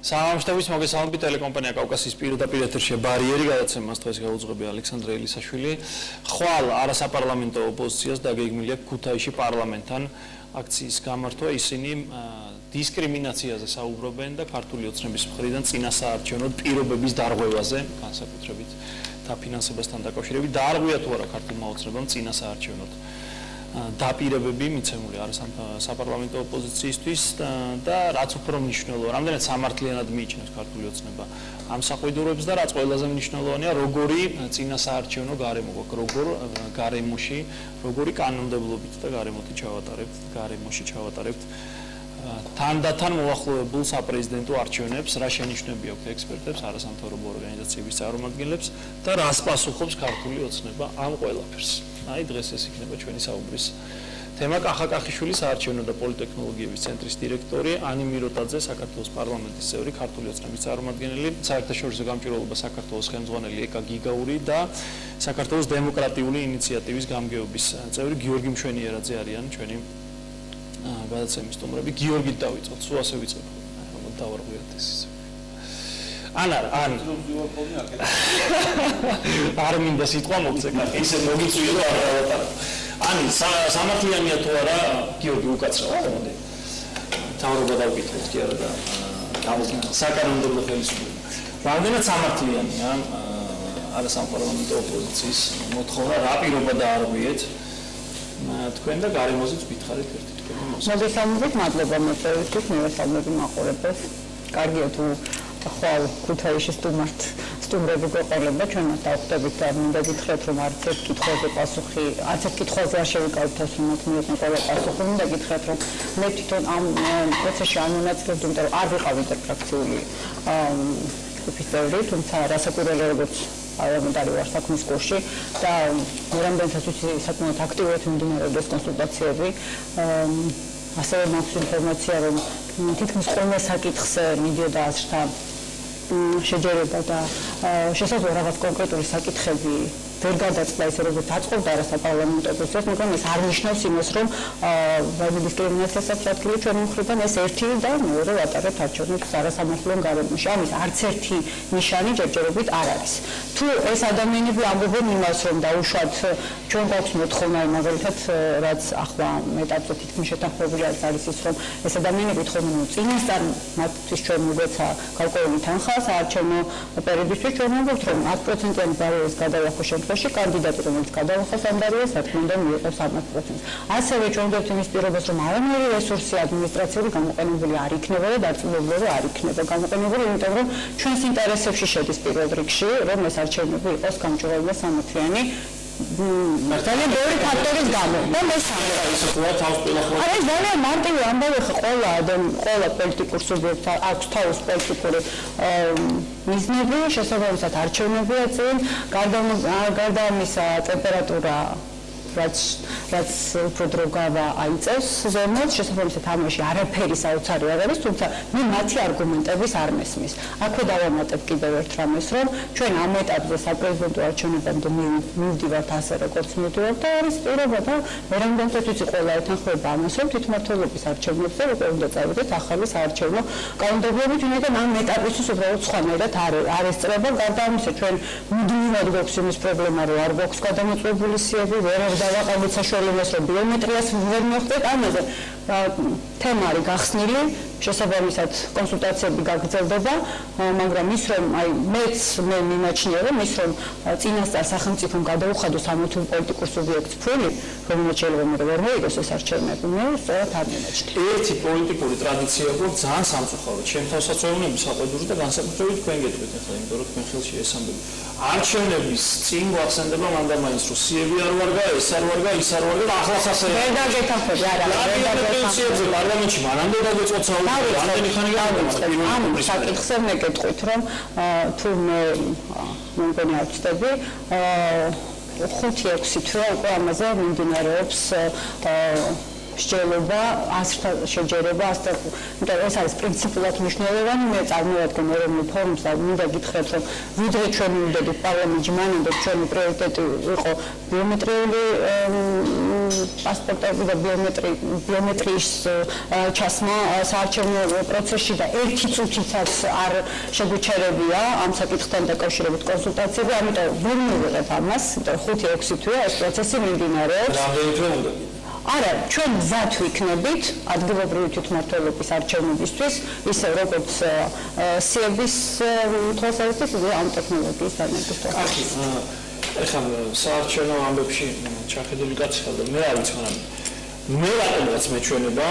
Სამშტაბის მოგესალმებით ტელეკომპანია კავკასიის პირდაპირ ეთერში ბარიერი გადაცემას დღეს გაუძღვები ალექსანდრე ელისაშვილი. ხვალ არასაპარლამენტო ოპოზიციას დაგეგმილია ქუთაისში პარლამენტთან აქციის გამართვა. ისინი დისკრიმინაციაზე საუბრობენ და ქართული ოცნების მხრიდან წინასაარჩევნო პირობების დარღვევაზე, განსაკუთრებით დაფინანსებასთან დაკავშირებით, დაარღვია თუ არა ქართულმა ოცნებამ წინასაარჩევნოდ დაპირებები მიცემული არის საპარლამენტო ოპოზიციისთვის და რაც უფრო მნიშვნელოვანია, რამდენად სამართლიანად მიიჩნევს ქართული ოცნება ამ საყვიდურებს და რაც ყველაზე მნიშვნელოვანია, როგორი წინასაარჩევნო გარემო გვაქვს, როგორ გარემოში, როგორი კანონმდებლობით და გარემოში ჩავატარებთ თანდათან მოახლოებულ საპრეზიდენტო არჩევნებს, რა შენიშვნები აქვს ექსპერტებს, არასამთავრობო ორგანიზაციების წარმომადგენლებს და რას პასუხობს ქართული ოცნება ამ ყველაფერს. აი დღეს ეს იქნება ჩვენი საუბრის თემა. კახა კახიშვილის საარჩევნო და პოლიტექნოლოგიების ცენტრის დირექტორი, ანი მიროტაძე, საქართველოს პარლამენტის წევრი, ქართული ოცნების წარმომადგენელი, საერთაშორისო გამჭვირვალობა საქართველოს ხელმძღვანელი ეკა გიგაური და საქართველოს დემოკრატიული ინიციატივის გამგეობის წევრი გიორგი მშვენიერაძე არიან ჩვენი გადაცემის სტუმრები. გიორგით დავიწყოთ, სულ ასე ვიწყებ. დავარღვიოთ ეს ისე. არ მინდა სიტყვა მოგწე, ისე მოგიწვიე და არ დავატარებ. ანი, სამართლიანია თუ არა, გიორგი უკაცრავ, მოდი. თავრობა დავკითხოთ კი არა და გამოგიჩნდა საკანონმდებლო ხელისუფლება. რამდენად სამართლიანია არასამპარლამენტო ოპოზიციის მოთხოვნა, რა პირობა დაარღვიეთ თქვენ და გარემოზეც გითხარით ერთი თქვენი მოსაზრება. მოგესალმებით, მადლობა მოწვევისთვის, მივესალმები მაყურებელს. კარგია თუ ხვალ ქუთაისში სტუმრები გვეყოლება, ჩვენ მას დავხვდებით და მინდა გითხრათ, რომ არც ერთ კითხვაზე არ შევიკავებთ ასე, რომ მიიღო ყველა პასუხი. მინდა გითხრათ, რომ მე თვითონ ამ პროცესში არ მონაწილეობდი, იმიტომ რომ არ ვიყავ ინტერფრაქციული ჯგუფის წევრი, თუმცა რასაკვირველია, როგორც პარლამენტარი ვარ საქმის კურსში და რამდენადაც ვიცი, საკმაოდ აქტიურად მიმდინარეობდეს კონსულტაციები. ასევე მაქვს ინფორმაცია, რომ თითქმის ყველა საკითხზე მიდიოდა აზრთა შეჯერება და შესაძლოა რაღაც კონკრეტული საკითხები ვერ გადაწყდა ისე, როგორც აწყობდა არასაპარლამენტო ოპოზიციას, მაგრამ ეს არ ნიშნავს იმას, რომ ვაიმე დისკრიმინაციას აქვს ადგილი ჩვენი მხრიდან, ეს ერთი და მეორე ვატარებთ არჩევნებს არასამართლიან გარემოში. ამის არც ერთი ნიშანი ჯერჯერობით არ არის. თუ ეს ადამიანები ამბობენ იმას, რომ დაუშვათ ჩვენ გვაქვს მოთხოვნა, მაგალითად, რაც ახლა მეტად თითქმის შეთანხმებული არის ის, რომ ეს ადამიანები ეთხოვნენ წინასწარ მათთვის ჩვენ მოგვეცა გარკვეული თანხა საარჩევნო პერიოდისთვის, ჩვენ ვამბობთ, რომ 10%-იანი ბარიერის გადალახვის შემთხვევაში კანდიდატი, რომელიც გადალახავს ამ ბარიერას, საქმიდან მიიღებს 100%. ასევე ჩვენ ვამბობთ იმის პირობას, რომ არანაირი რესურსი ადმინისტრაციული გამოყენებული არ იქნება და დაწესებულება არ იქნება გამოყენებული, იმიტომ რომ ჩვენს ინტერესებში შედის პირველ რიგში, რომ ეს არჩევნები იყოს გამჭვირვალე და სამართლიანი. ძალიან ბევრი ფაქტორის გამო და მესამე არის ძალიან მარტივი ამბავი, ყველა პოლიტიკურ სუბიექტს აქვს თავის პოლიტიკური მიზნები, შესაბამისად არჩევნები აწევენ, გარდა ამისა ტემპერატურა რაც უფრო დრო გავა აიწევს ზემოთ, შესაბამისად ამაში არაფერი საოცარი არ არის, თუმცა მე მათი არგუმენტების არ მესმის. აქვე დავამატებ კიდევ ერთ რამეს, რომ ჩვენ ამ ეტაპზე საპრეზიდენტო არჩევნებამდე მივდივართ ასე, როგორც მივდივართ და არის პირობა და მე რამდენადაც ვიცი, ყველა ეთანხმება ამას, რომ თვითმმართველობის არჩევნებზე უკვე უნდა წავიდეთ ახალი საარჩევნო კანონმდებლობით, ვინაიდან ამ ეტაპისთვის უბრალოდ სხვანაირად არ ესწრება. გარდა ამისა, ჩვენ მუდმივად გვაქვს იმის პრობლემა, რომ არ გვაქვს გადამოწყვეტილი სიები, ვერ დავაყენოთ საშუალებას, რომ ბიომეტრიას ვერ მივხვდეთ ამაზე. თემა არის გახსნილი, შესაბამისად კონსულტაციები გაგრძელდება, მაგრამ ის რომ მე მიმაჩნია, რომ ის რომ წინასწარ სახელმწიფომ გადაუხადოს ამ თუ პოლიტიკურ სუბიექტს ფული, რომელიც შეიძლება მე ვერ მოიგოს ეს არჩევნები, მე სწორად არ მიმაჩნია. ერთი პოლიტიკური ტრადიცია გვაქვს ძალიან სამწუხაროდ. ჩემ თავსაცხოვრებლები საყვედური და განსაკუთრებით თქვენ გეტყვით ახლა, იმიტომ რომ თქვენ ხელში ეს ამბები. არჩევნების წინ გვახსენდება მანდამაინც, რომ სიები არ ვარგა, ეს არ ვარგა, ის არ ვარგა და ახლაც ასე. ვერ დაგეთანხმები, არა, ვერ დაგეთანხმები. პარლამენტში მანამდე დაგეწოცა რამდენი ხანი გავიწყდა ამ საკითხზე მე გეტყვით, რომ თუ მე მგონი არ ვწდები 5-6 თვე უკვე ამაზე მიმდინარეობს მსჯელობა, აზრთა შეჯერება, იმიტომ ეს არის პრინციპულად მნიშვნელოვანი. მე წარმოვადგენ ეროვნულ ფორუმს და მინდა გითხრათ, რომ ვიდრე ჩვენ ვიმდებით პარლამენტში, მანამდე ჩვენი პრიორიტეტი იყო ბიომეტრიული პასპორტები და ბიომეტრიის ჩასმა საარჩევნო პროცესში და ერთი წუთითაც არ შეგვიჩერებია ამ საკითხთან დაკავშირებით კონსულტაციები, ამიტომ ვერ მივიღებ ამას, იმიტომ 5-6 თვეა ეს პროცესი მიმდინარეობს. რამდენი თვე უნდა? არა, ჩვენ მზად ვიქნებით ადგილობრივი თვითმმართველობის არჩევნებისთვის, ისე როგორც სიების თვალსაზრისით, ისე ამ ტექნოლოგიის დანერგვის თვალსაზრისით. ეხლა საარჩევნო ამბებში ჩახედული კაცი ხარ და მე არ ვიცი, მაგრამ მე რატომღაც მეჩვენება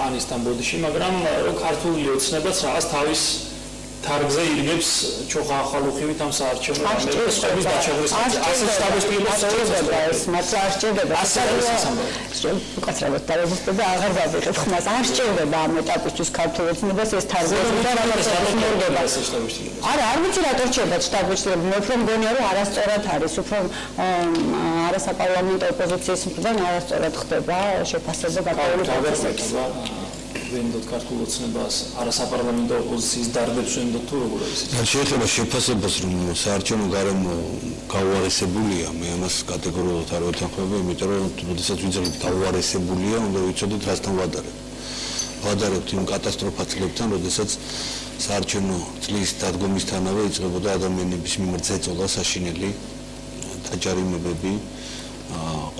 ანისთან ბოდიში, მაგრამ ქართული ოცნებაც რაღაც თავის თარგზე ირგებს ჩოხა ახალუხივით ამ საარჩევნო ამბების დაჩაღვის ასე სტაბილიზდება ეს მართლა არ სჭირდება უკაცრავად დაგვესწრება აღარ გავიყევ ხმას არ სჭირდება ამ ეტაპისთვის ქართულ ოცნებას ეს თარგზე და რაღაც მორდება არა არ ვიცი რატო რჩება შტაბ-ბიჭდები მე უფრო მგონია რომ არასწორად არის უფრო არასაპარლამენტო ოპოზიციის მხრიდან არასწორად ხდება შეფასება გარკვეული პროცესების ვენდოთ ქართულ ოცნებას არასაპარლამენტო ოპოზიციის დარბებს ვენდოთ თუ როგორ არის ეს? შეიძლება შეფასებას რომ საარჩევნო გარემო გაუარესებულია, მე ამას კატეგორიულად არ ვეთანხმები, იმიტომ რომ როდესაც ვიძახით გაუარესებულია, უნდა ვიცოდეთ რასთან ვადარებთ. ვადარებთ იმ კატასტროფა წლებთან, როდესაც საარჩევნო წლის დადგომისთანავე იწყებოდა ადამიანების მიმართ ზეწოლა, საშინელი დაჯარიმებები,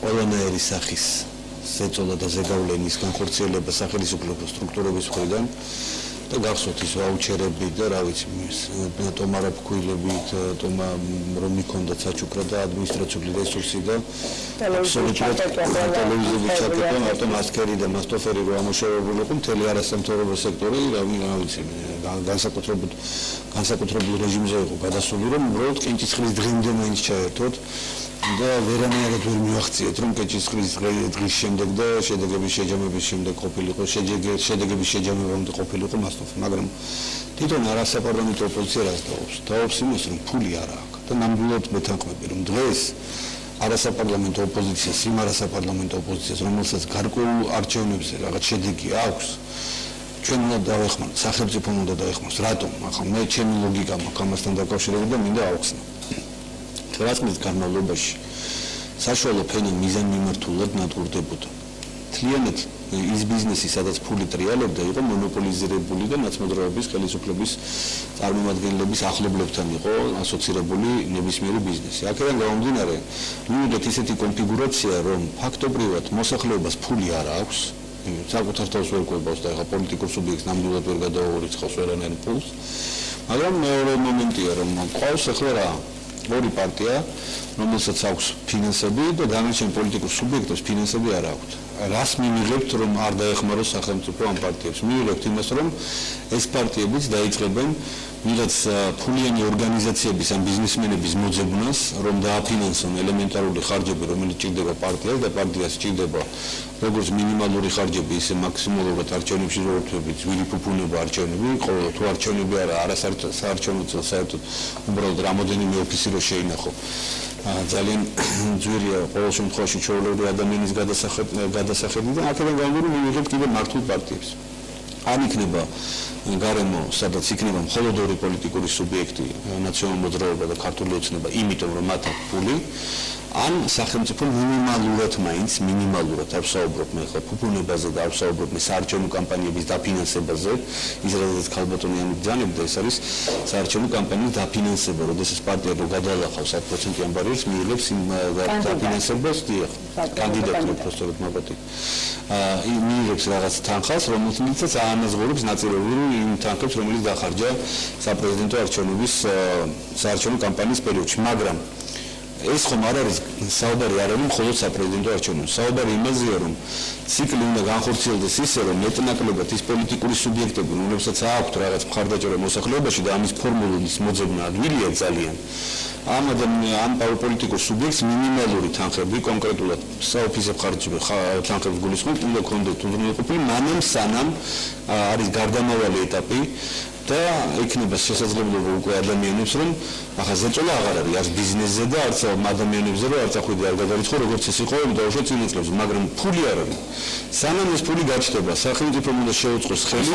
ყველანაირი სახის ზეწოლა და ზეგავლენის განხორციელება სახელმწიფო სტრუქტურების მხრიდან და გახსოვთ ის ვაუჩერები და რა ვიცი ტომარა ფქვილებით რომ მიქონდათ საჩუქრა და ადმინისტრაციული რესურსი და ტელევიზიები ჩაკეტა ავტომასკერი და მასტოფერი რო ამოშევებული იყო მთელი არასამთავრობო სექტორი რა ვიცი განსაკუთრებულ რეჟიმზე იყო გადასული რომ უბრალოდ კენჭისყრის დღემდე მაინც ჩაერთოთ და ვერანაირად ვერ მივახციეთ რომ კენჭისყრის დღის შემდეგ და შედეგების შეჯამების შემდეგ ყოფილიყო შედეგების შეჯამებამდე ყოფილიყო მასტოფი მაგრამ თვითონ არასაპარლამენტო ოპოზიცია რას დაობს იმას რომ ფული არ აქვს და ნამდვილად მეთანხმები რომ დღეს არასაპარლამენტო ოპოზიციას იმ არასაპარლამენტო ოპოზიციას რომელსაც გარკვეულ არჩევნებზე რაღაც შედეგი აქვს ჩვენ უნდა დავეხმაროთ სახელმწიფომ უნდა დაეხმაროს რატომ ახლა მე ჩემი ლოგიკა მაქვს ამასთან დაკავშირებით და მინდა ავხსნო რასმის განმავლობაში საშუალო ფენა მიზანმიმართულად ნადგურდებოდა. მთლიანად ის ბიზნესი, სადაც ფული ტრიალებდა, იყო მონოპოლიზირებული და ნაცმოძრაობის ხელისუფლების წარმომადგენლების ახლობლებთან იყო ასოცირებული ნებისმიერი ბიზნესი. აქედან გამომდინარე, მივიდეთ ისეთი კონფიგურაცია, რომ ფაქტობრივად მოსახლეობას ფული არ აქვს, საკუთარ თავს ვერ ყვებავს და ეხლა პოლიტიკურ სუბიექტს ნამდვილად ვერ გადააურიცხავს ვერანაირ ფულს, მაგრამ მეორე მომენტია, რომ ყავს ახლა რა ორი პარტია, რომელსაც აქვს ფინანსები და დანარჩენ პოლიტიკურ სუბიექტებს ფინანსები არ აქვთ. რას მივიღებთ, რომ არ დაეხმაროს სახელმწიფო ამ პარტიებს? მივიღებთ იმას, რომ ეს პარტიებიც დაიწყებენ ვიღაც ფულიანი ორგანიზაციების ან ბიზნესმენების მოძებნას, რომ დააფინანსონ ელემენტარული ხარჯები, რომელიც ჭირდება პარტიას და პარტიას ჭირდება როგორც მინიმალური ხარჯები, ისე მაქსიმალურად არჩევნებში როლთვები, ძვირი ფუფუნება არჩევნები, ყოველ თუ არჩევნები საარჩევნო წელს საერთოდ უბრალოდ რამოდენიმე ოფისი რო შეინახო. ძალიან ძვირია ყოველ შემთხვევაში ჩვეულებრივი ადამიანის გადასახედი და აქედან გამომდინარე მივიღებთ კიდევ მართულ პარტიებს. ან იქნება გარემო, სადაც იქნება მხოლოდ ორი პოლიტიკური სუბიექტი, ნაციონალური მოძრაობა და ქართული ოცნება, იმიტომ რომ მათ აქვს ფული, ან სახელმწიფო მინიმალურად ავსაუბრობ მე ხა ფუფუნებაზე და ავსაუბრობ მე საარჩევნო კამპანიების დაფინანსებაზე, ის როდესაც ქალბატონიანი ბრძანებდა, ეს არის საარჩევნო კამპანიის დაფინანსება, როდესაც პარტია რო გადაალახავს 100%-იან ბარიერს, მიიღებს იმ დაფინანსებას, კანდიდატი უბრალოდ მაგათი. მიიღებს რაღაც თანხას, რომელთაც აანაზღაურებს ნაწილობრივ იმ თანხებს, რომელიც დახარჯა საპრეზიდენტო არჩევნების საარჩევნო კამპანიის პერიოდში, მაგრამ ეს ხომ არ არის საუბარი არ არის მხოლოდ საპრეზიდენტო არჩევნებზე. საუბარი იმაზეა, რომ ციკლი უნდა განხორციელდეს ისე, რომ მეტნაკლებად ის პოლიტიკური სუბიექტები, რომლებსაც აქვთ რაღაც მხარდაჭერა მოსახლეობაში და ამის ფორმულის მოძებნა ადვილია ძალიან. ამ პოლიტიკურ სუბიექტს მინიმალური თანხები, კონკრეტულად საოფისე ხარჯები თანხებს გულისხმობ, უნდა ქონდეთ უზრუნველყოფილი, მანამ სანამ არის გარდამავალი ეტაპი და იქნება შესაძლებლობა უკვე ადამიანებს რომ ახლა ზეწოლა აღარ არის არც ბიზნესზე და არც ადამიანებზე რომ არც ახვიდი არ გადარიცხო როგორც ეს იყო დაუშვათ წინ წლებში მაგრამ ფული არ არის სანამ ეს ფული გაჩნდება სახელმწიფო უნდა შეუწყოს ხელი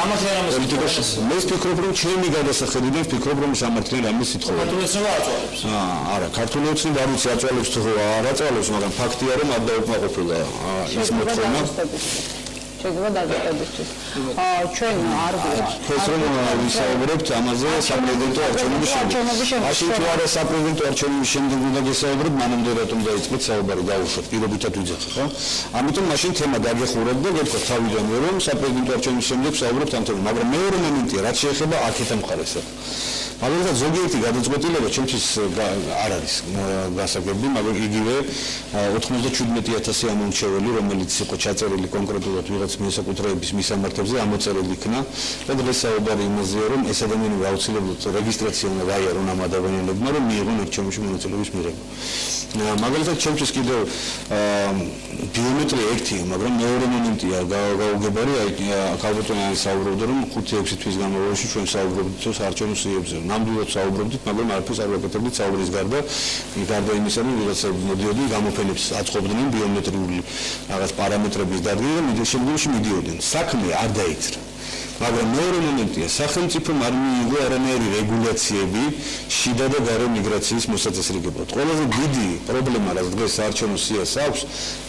პოლიტიკაში მე ვფიქრობ რომ ჩემი გადასახედიდან ვფიქრობ რომ სამართლიან ამის სიტყვა არა ქართული ოცნება არ ვიცი აწვალებს თუ არ აწვალებს მაგრამ ფაქტია რომ არ დაუკმაყოფილა ის მოთხოვნა შეიძლება დაგეტებისთვის. ჩვენ არ ეს რომ ვისაუბრებთ ამაზე საპრეზიდენტო არჩევნების შემდეგ. მაშინ თუ არა საპრეზიდენტო არჩევნების შემდეგ უნდა გესაუბროთ, მანამდე რატომ დაიწყეთ საუბარი დაუშვათ, პირობითად ვიძახე, ხო? ამიტომ მაშინ თემა დაგეხუროთ და გეთქვათ თავიდანვე რომ საპრეზიდენტო არჩევნების შემდეგ საუბრობთ ამ თემაზე, მაგრამ მეორე მომენტია, რაც შეეხება აქეთ მხარეს. მაგალითად ზოგიერთი გადაწყვეტილება ჩემთვის არ არის გასაგები, მაგრამ იგივე 97,000 ამომრჩეველი, რომელიც იყო ჩაწერილი კონკრეტულად ვიღაც მესაკუთრეების მისამართებზე ამოწერილი იქნა და დღეს საუბარი იმაზეა, რომ ეს ადამიანები აუცილებლად რეგისტრაცია უნდა გაიარონ ამ ადამიანებმა, რომ მიიღონ არჩევნებში მონაწილეობის მიღება. მაგალითად ჩემთვის კიდევ ბიომეტრია ერთია, მაგრამ მეორე მომენტია გაუგებარი, აი ქალბატონი საუბრობდა, რომ 5-6 თვის განმავლობაში ჩვენ საუბრობთ არჩევნულ სიებზე. ნამდვილად საუბრობდით, მაგრამ არაფერს არ ვაკეთებდით საუბრის გარდა იმისა, რომ ვიღაცა მოდიოდნენ გამოფენებს აწყობდნენ ბიომეტრიული რაღაც პარამეტრების დადგენა და შემდგომში მიდიოდნენ. საქმე არ დაიძრა. მაგრამ მეორე მომენტია, სახელმწიფომ არ მიიღო არანაირი რეგულაციები შიდა და გარე მიგრაციის მოსაწესრიგებლად. ყველაზე დიდი პრობლემა, რაც დღეს საარჩევნო სიას აქვს,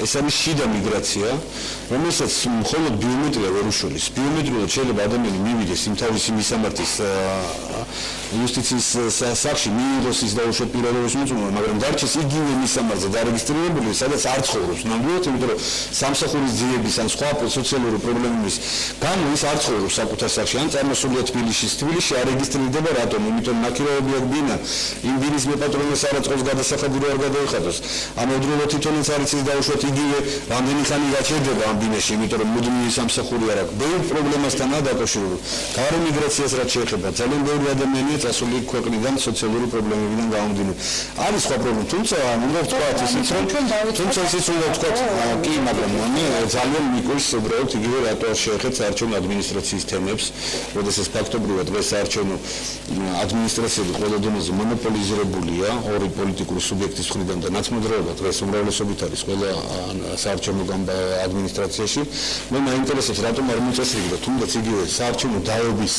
ეს არის შიდა მიგრაცია, რომელსაც მხოლოდ ბიომეტრია ვერ უშულის. ბიომეტრიულად შეიძლება ადამიანი მივიდეს იმ თავისი მისამართის იუსტიციის სახლში, მიიღოს ის დაუშვათ პირადობის მოწმობა, მაგრამ დარჩეს იგივე მისამართზე დარეგისტრირებული, სადაც არ ცხოვრობს. ნამდვილად, იმიტომ რომ სამსახურის ძიების ან სხვა სოციალური პრობლემების გამო ის არ ცხოვრობს საკუთარ სახლში, ან წარმოსულია თბილისში არეგისტრირდება რატომ? იმიტომ ნაკირავები აქ ბინა, იმ ბინის მეპატრონეს არაწყობს გადასახადი რო არ გადაიხადოს. ამავდროულად თვითონაც არის ის დაუშვათ იგივე რამდენი ხანი გაჩერდება ამ ბინაში, იმიტომ რომ მუდმივი სამსახური არ აქვს. ბევრ პრობლემასთანაა დაკავშირებული. გარე მიგრაციას რაც შეეხება, ძალიან ბევრი ადამიანია წასული ქვეყნიდან სოციალური პრობლემებიდან გამომდინარე. არის სხვა პრობლემა, თუმცა უნდა ვთქვათ ისიც რომ თუმცა ისიც უნდა ვთქვათ, კი, მაგრამ ძალიან მიკვირს უბრალოდ იგივე რატო არ შეეხეთ საარჩევნო ადმინისტრაციის თემებს, როდესაც ფაქტობრივად დღეს საარჩევნო ადმინისტრაციები ყველა დონეზე მონოპოლიზირებულია ორი პოლიტიკური სუბიექტის მხრიდან და ნაცმოძრაობა დღეს უმრავლესობით არის ყველა საარჩევნო ადმინისტრაციაში. მე მაინტერესებს რატომ არ მოწესრიგდა თუნდაც იგივე საარჩევნო დაობის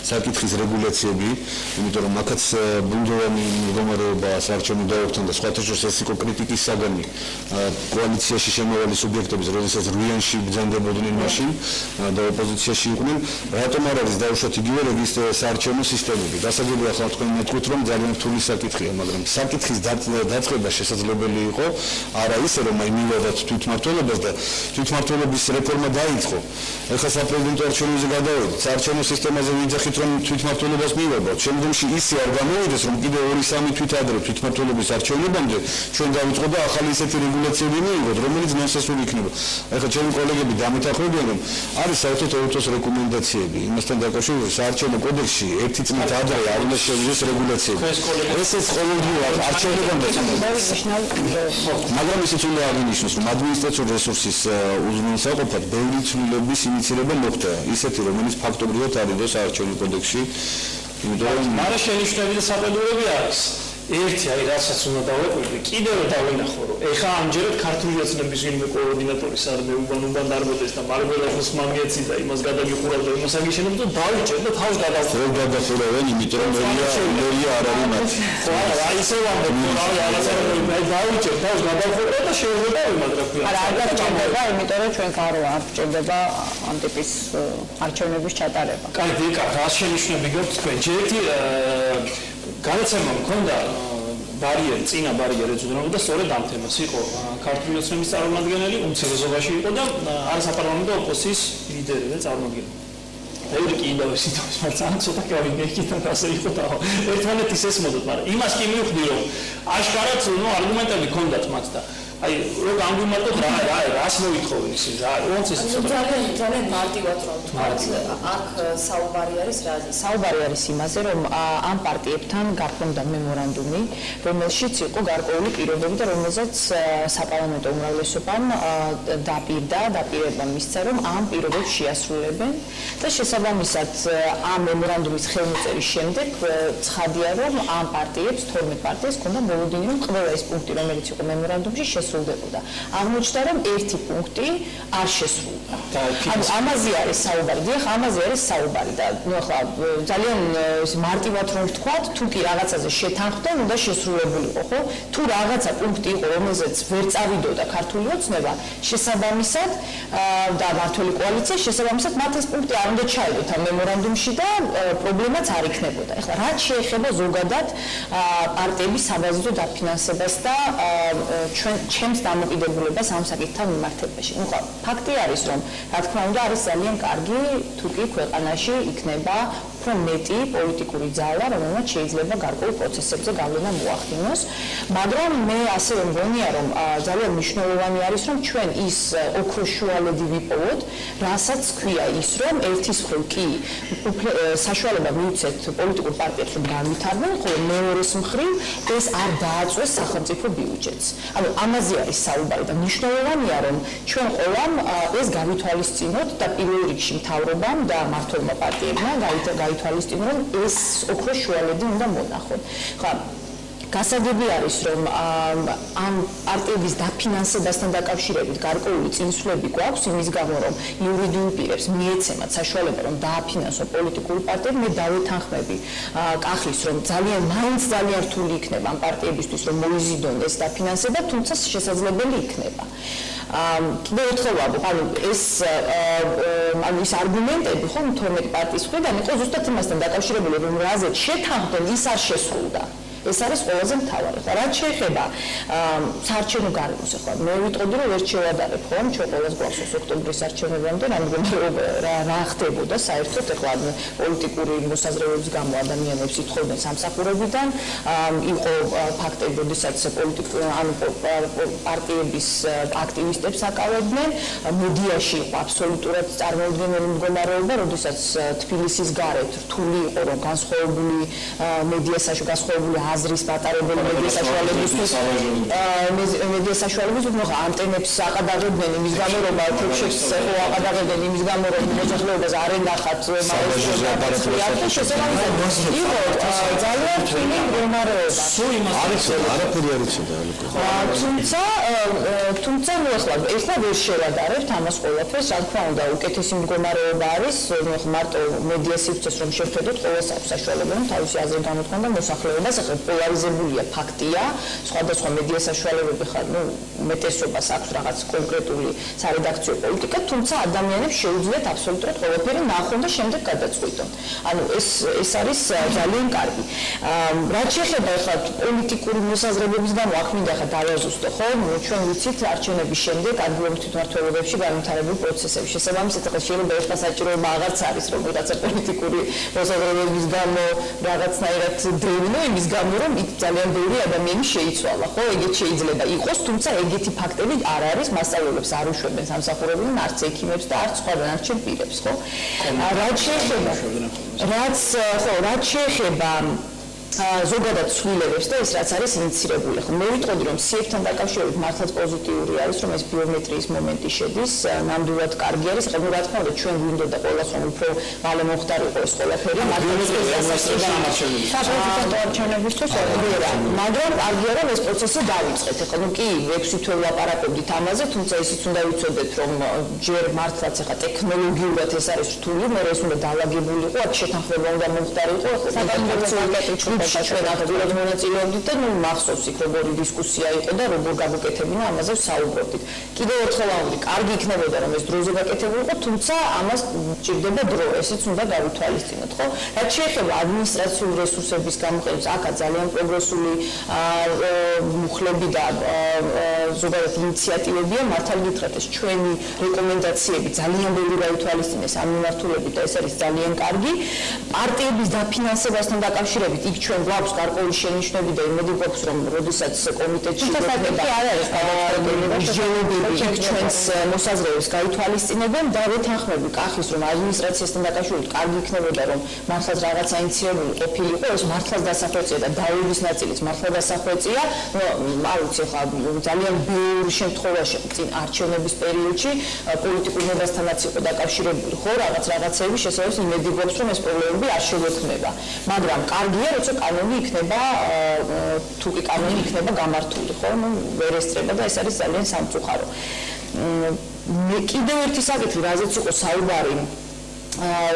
საკითხის რეგულაციები, იმიტომ რომ აქაც ბუნდოვანი მდგომარეობა საარჩევნო დაობთან და სხვათა შორის ეს იყო კრიტიკის საგანი კოალიციაში შემავალი სუბიექტების, როდესაც რუიანში ბრძანდებოდნენ მაშინ და ოპოზიციაში იყვნენ, რატომ არ არის დაუშვათ იგივე საარჩევნო სისტემები. გასაგებია ახლა თქვენ მეთქვით, რომ ძალიან რთული საკითხია, მაგრამ საკითხის დაწყება შესაძლებელი იყო არა ისე, რომ აი მივედათ თვითმმართველობას და თვითმმართველობის რეფორმა დაიწყო. ეხლა საპრეზიდენტო არჩევნებზე გადავედით, საარჩევნო სისტემაზე ვიძახით, რომ თვითმმართველობას მივებოთ. შემდგომში ისე არ გამოვიდეს, რომ კიდევ 2-3 თვით ადრე თვითმმართველობის არჩევნებამდე ჩვენ დავიწყოთ და ახალი ისეთი რეგულაციები მივიღოთ, რომელიც ნონსენსური იქნება. ეხლა ჩემი კოლეგები დამეთანხმებიან, რომ არის საერთოდ ეუთოს რეკომენდაციები იმასთან დაკავშირებით საარჩევნო კოდექსში ერთი წლით ადრე არ უნდა შევიდეს რეგულაციები. ესეც ყოველდღიურად არჩევნებამდე მაგრამ ისიც უნდა აღინიშნოს, რომ ადმინისტრაციული რესურსის უზრუნველსაყოფად ბევრი ცვლილების ინიცირება მოხდა, ისეთი რომელიც ფაქტობრივად არ იყო საარჩევნო კოდექსში. იმიტომ რომ არა შენიშვნები და საპედურები არის. ერთი აი რასაც უნდა დავეკვირდე, კიდევ რომ დავინახო, რომ ეხა ამჯერად ქართული ოცნების ვინმე კოორდინატორი სადმე უბან დარბოდეს და მარგველას მომიეცი და იმას გადაგიხურავდა და იმას აგიშენებდა და დავიჭერ და თავს გადახურავენ, იმიტომ რომ მერია არ არის მათ. ხო, არა, ისე ვამბობ, რომ რაღაცა დავიჭერ, თავს გადახურავდა და შეუძლია იმადრაფია. არა, არ გასჭირდება, იმიტომ რომ ჩვენ გარო არ გჭირდება ამ ტიპის არჩევნების ჩატარება. კაი, დიკა, რა შენიშვნები გვაქვს თქვენ? ჯერეთი განაცემა მქონდა ბარიერი, წინა ბარიერი ეძღვნება და სწორედ ამ თემას იყო ქართული ოცნების წარმომადგენელი, უმცირესობაში იყო და არასაპარლამენტო ოპოზიციის ლიდერი და წარმომადგენელი. ბევრი კიდევ სიტუაციის მარცხანა ცოტა გავიგექით და ასე იყო და ერთმანეთის ესმოდოთ, მაგრამ იმას კი მივხვდი, რომ აშკარად argumentები ქონდათ მათ და აი რო გამგვიმარტოთ რას მოითხოვენ ისე ոնც ის ძალიან მარტივად რომ ვთქვათ, აქ საუბარი არის რაზე? საუბარი არის იმაზე, რომ ამ პარტიებთან გაფორმდა მემორანდუმი, რომელშიც იყო გარკვეული პირობები და რომელზეც საპარლამენტო უმრავლესობამ დაპირება მისცა, რომ ამ პირობებს შეასრულებენ და შესაბამისად ამ მემორანდუმის ხელმოწერის შემდეგ ცხადია, რომ ამ პარტიებს 12 პარტიას ჰქონდა მოლოდინი, რომ ყველა ეს პუნქტი, რომელიც იყო მემორანდუმში, შესრულდებოდა. აღმოჩნდა, რომ ერთი პუნქტი არ შესრულდა. ანუ ამაზე არის საუბარი, დიახ, ამაზე არის საუბარი და ნუ ახლა ძალიან მარტივად რომ ვთქვათ, თუ კი რაღაცაზე შეთანხმდნენ, უნდა შესრულებულიყო, ხო? თუ რაღაცა პუნქტი იყო, რომელზეც ვერ წავიდოდა ქართული ოცნება, შესაბამისად და მართველი კოალიცია, შესაბამისად მათ ეს პუნქტი არ უნდა ჩაედოთ ამ მემორანდუმში და პრობლემაც არ იქნებოდა. ეხლა რაც შეეხება ზოგადად პარტიების საბაზრო დაფინანსებას და ჩემს დამოკიდებულებას ამ საკითხთან მიმართებაში. ნუ ფაქტი არის, რომ რა თქმა უნდა არის ძალიან კარგი, თუ კი ქვეყანაში იქნება უფრო მეტი პოლიტიკური ძალა, რომელმაც შეიძლება გარკვეულ პროცესებზე გავლენა მოახდინოს, მაგრამ მე ასევე მგონია, რომ ძალიან მნიშვნელოვანი არის, რომ ჩვენ ის ოქროს შუალედი ვიპოვოთ, რასაც ქვია ის, რომ ერთის მხრივ კი საშუალება მივცეთ პოლიტიკურ პარტიებს, რომ განვითარდნენ, ხოლო მეორეს მხრივ ეს არ დააწვეს სახელმწიფო ბიუჯეტს. ანუ ამაზე არის საუბარი და მნიშვნელოვანია, რომ ჩვენ ყველამ ეს გავითვალისწინოთ და პირველ რიგში მთავრობამ და მმართველმა პარტიებმა გაითვალისწინონ, რომ ეს ოქროს შუალედი უნდა მონახონ. ხა გასაგები არის, რომ ამ პარტიების დაფინანსებასთან დაკავშირებით გარკვეული წინსვლები გვაქვს იმის გამო, რომ იურიდიულ პირებს მიეცემათ საშუალება, რომ დააფინანსონ პოლიტიკური პარტიები, მე დავეთანხმები კახლის, რომ მაინც ძალიან რთული იქნება ამ პარტიებისთვის, რომ მოიზიდონ ეს დაფინანსება, თუმცა შესაძლებელი იქნება. კიდევ ერთხელ ვამბობ, ეს არგუმენტები ხო 12 პარტიის მხრიდან იყო ზუსტად იმასთან დაკავშირებული, რომ რაზეც შეთანხმდნენ, ის არ შესრულდა. ეს არის ყველაზე მთავარი. რაც შეეხება საარჩევნო გარემოს, ახლა მე ვიტყოდი, რომ ვერ შევადარებ ხომ, ჩვენ ყველას გვახსოვს ოქტომბრის არჩევნებამდე რა ხდებოდა საერთოდ, ახლა პოლიტიკური მოსაზრებების გამო ადამიანებს ითხოვდნენ სამსახურებიდან, იყო ფაქტები, როდესაც პარტიების აქტივისტებს აკავებდნენ, მედიაში იყო აბსოლუტურად წარმოუდგენელი მდგომარეობა, როდესაც თბილისის გარეთ რთული იყო, რომ განსხვავებული განსხვავებული აზრის პატარებელი მედია საშუალებისთვის ანტენებს აყადაღებდნენ იმის გამო, რომ თექშებს აყადაღებდნენ იმის გამო, რომ მოსახლეობას არ ენახათ იყო ძალიან რთული მდგომარეობა. არაფერი არ იცოდა. თუმცა ეხლა ვერ შევადარებთ ამას ყველაფერს, რა თქმა უნდა, უკეთესი მდგომარეობა არის, მარტო მედია სივრცეს რომ შევხედოთ, ყველას აქვს საშუალება, რომ თავისი აზრი გამოთქვა და მოსახლეობას პოლარიზებულია ფაქტია, სხვადასხვა მედია საშუალებები უმეტესობას აქვს რაღაც კონკრეტული სარედაქციო პოლიტიკა, თუმცა ადამიანებს შეუძლიათ აბსოლუტურად ყველაფერი ნახონ და შემდეგ გადაწყვიტონ. ანუ ეს არის ძალიან კარგი. რაც შეეხება ახლა პოლიტიკური მოსაზრებების გამო აქ მინდა ახლა დავაზუსტო, ხო? ჩვენ ვიცით არჩევნების შემდეგ ადგილობრივ თვითმმართველობებში განვითარებულ პროცესებში. შესაბამისად ახლა შეიძლება ეხლა საჭიროება აღარც არის, რომ ვიღაცა პოლიტიკური მოსაზრებების გამო რაღაცნაირად დრევნო იმის გამო, რომ ძალიან ბევრი ადამიანი შეიცვალა, ხო? ეგეც შეიძლება იყოს, თუმცა ეგეთი ფაქტები არ არის, მასწავლებლებს არ უშვებენ სამსახურებიდან, არც ექიმებს და არც სხვა დანარჩენ პირებს, ხო? რაც შეეხება ზოგადად ცვლილებებს და ეს რაც არის ინიცირებული. მე ვიტყოდი, რომ CF-თან დაკავშირებით მართლაც პოზიტიური არის, რომ ეს ბიომეტრიის მომენტი შედის, ნამდვილად კარგი არის. რა თქმა უნდა, ჩვენ გვინდოდა ყველას, რომ უფრო მალე მოხდარიყო ეს ყველაფერი, მაგრამ კარგია, რომ ეს პროცესი დავიწყეთ. ეხლა ნუ კი 6 თვე ვლაპარაკობდით ამაზე, თუმცა ისიც უნდა ვიცოდეთ, რომ ჯერ მართლაც ეხლა ტექნოლოგიურად ეს არის რთული, მე ეს უნდა დაალაგებულიყო, აქ შეთანხმება უნდა მოხდარიყო, ეხლა ჩვენ აქტიურად მონაწილეობდით და მახსოვს იქ როგორი დისკუსია იყო და როგორ გამოკეთებინა ამაზე ვსაუბრობდით. კიდევ ერთხელ ავუდი, კარგი იქნებოდა რომ ეს დროზე გაკეთებულიყო, თუმცა ამას ჭირდება დრო, ესეც უნდა გავითვალისწინოთ, ხო? რაც შეეხება ადმინისტრაციული რესურსების გამოყენებას, აქაც ძალიან პროგრესული მუხლები და ზოგადად ინიციატივებია, მართალ გითხრათ, ეს ჩვენი რეკომენდაციები ძალიან ბევრი გაითვალისწინეს ამ მიმართულებით და ეს არის ძალიან კარგი. პარტიების დაფინანსებასთან დაკავშირებით იქ ჩვენ გვაქვს გარკვეული შენიშვნები და იმედი გვაქვს რომ როდესაც კომიტეტში ჩვენს მოსაზრებებს გაითვალისწინებენ და ვეთანხმები კახის რომ ადმინისტრაციასთან დაკავშირებით კარგი იქნებოდა რომ მართლაც რაღაცა ინიციირებული ყოფილიყო ეს მართლაც დასახვეწია და დაავების ნაწილიც მართლა დასახვეწია არ ვიცი ხა ძალიან ბევრი შემთხვევაში წინ არჩევნების პერიოდში პოლიტიკურ ნებასთანაც იყო დაკავშირებული ხო რაღაცეები შესაძლოა იმედი გვაქვს რომ ეს პრობლემები არ შეგექმნება მაგრამ კარგია როცა კანონი იქნება თუ კი კანონი იქნება გამართული ხო ნუ ვერ ესწრება და ეს არის ძალიან სამწუხარო მე კიდევ ერთი საკითხი რაზეც იყო საუბარი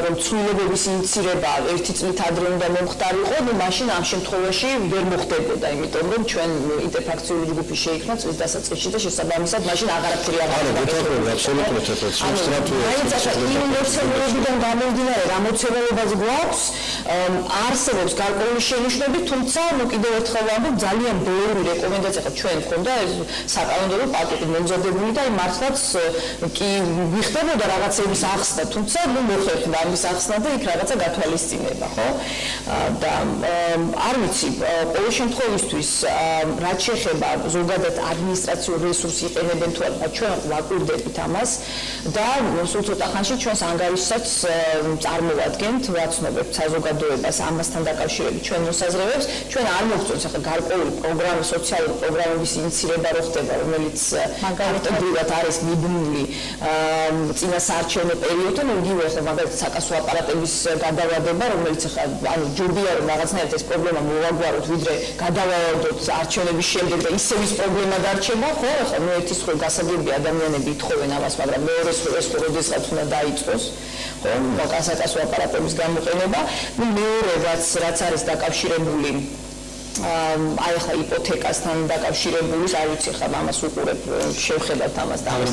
რომ ცვლილებების ინიციირება ერთი წლით ადრე უნდა მომხდარიყო, ნუ მაშინ ამ შემთხვევაში ვერ მოხდებოდა, იმიტომ რომ ჩვენ ინტერფრაქციული ჯგუფი შეიქმნა წლის დასაწყისში და შესაბამისად მაშინ აღარაფერი არ არა, ბეთქობი, აბსოლუტურად აიცალებიდან გამომდინარე, რა მოცემულობაზე გვაქვს, არსებობს გარკვეული შენიშვნები, თუმცა ნუ კიდევ ერთხელ ვამბობ, ძალიან ბევრი რეკომენდაცია ხო ჩვენ გქონდა საკანონმდებლო პაკეტი მომზადებული და მართლაც კი ვიხდებოდა რაღაცების ახსნა, თუმცა ნუ ხერხდა ამის ახსნა და იქ რაღაცა გათვალისწინება, ხო? და არ ვიცი, ყოველ შემთხვევისთვის რაც შეეხება ზოგადად ადმინისტრაციულ რესურსს იყენებენ თუ არა, ჩვენ ვაკვირდებით ამას და სულ ცოტა ხანში ჩვენს ანგარიშსაც წარმოვადგენთ, ვაცნობებთ საზოგადოებას ამასთან დაკავშირებით ჩვენ მოსაზრებებს, ჩვენ არ მოგწონს ახლა გარკვეული პროგრამის, სოციალური პროგრამების ინიციირება რო ხდება, რომელიც მაგალითად არის მიბნული წინასაარჩევნო პერიოდთან, იგივე ახლა მაგალითად საკასო აპარატების გადავადება, რომელიც ახლა ანუ ჯობია რომ რაღაცნაირად ეს პრობლემა მოვაგვაროთ, ვიდრე გადავავალდოთ არჩევნების შემდეგ და ისევ ის პრობლემა დარჩება, ხო? ახლა ნუ ერთის მხრივ გასაგებია ადამიანები ითხოვენ ამას, მაგრამ მეორეს მხრივ ეს როდესაც უნდა დაიწყოს, ხო? საკასო აპარატების გამოყენება, ნუ მეორე რაც არის დაკავშირებული აი ახლა იპოთეკასთან დაკავშირებული, არ ვიცი ხა ამას უყურებ, შევხედავთ ამას და ამას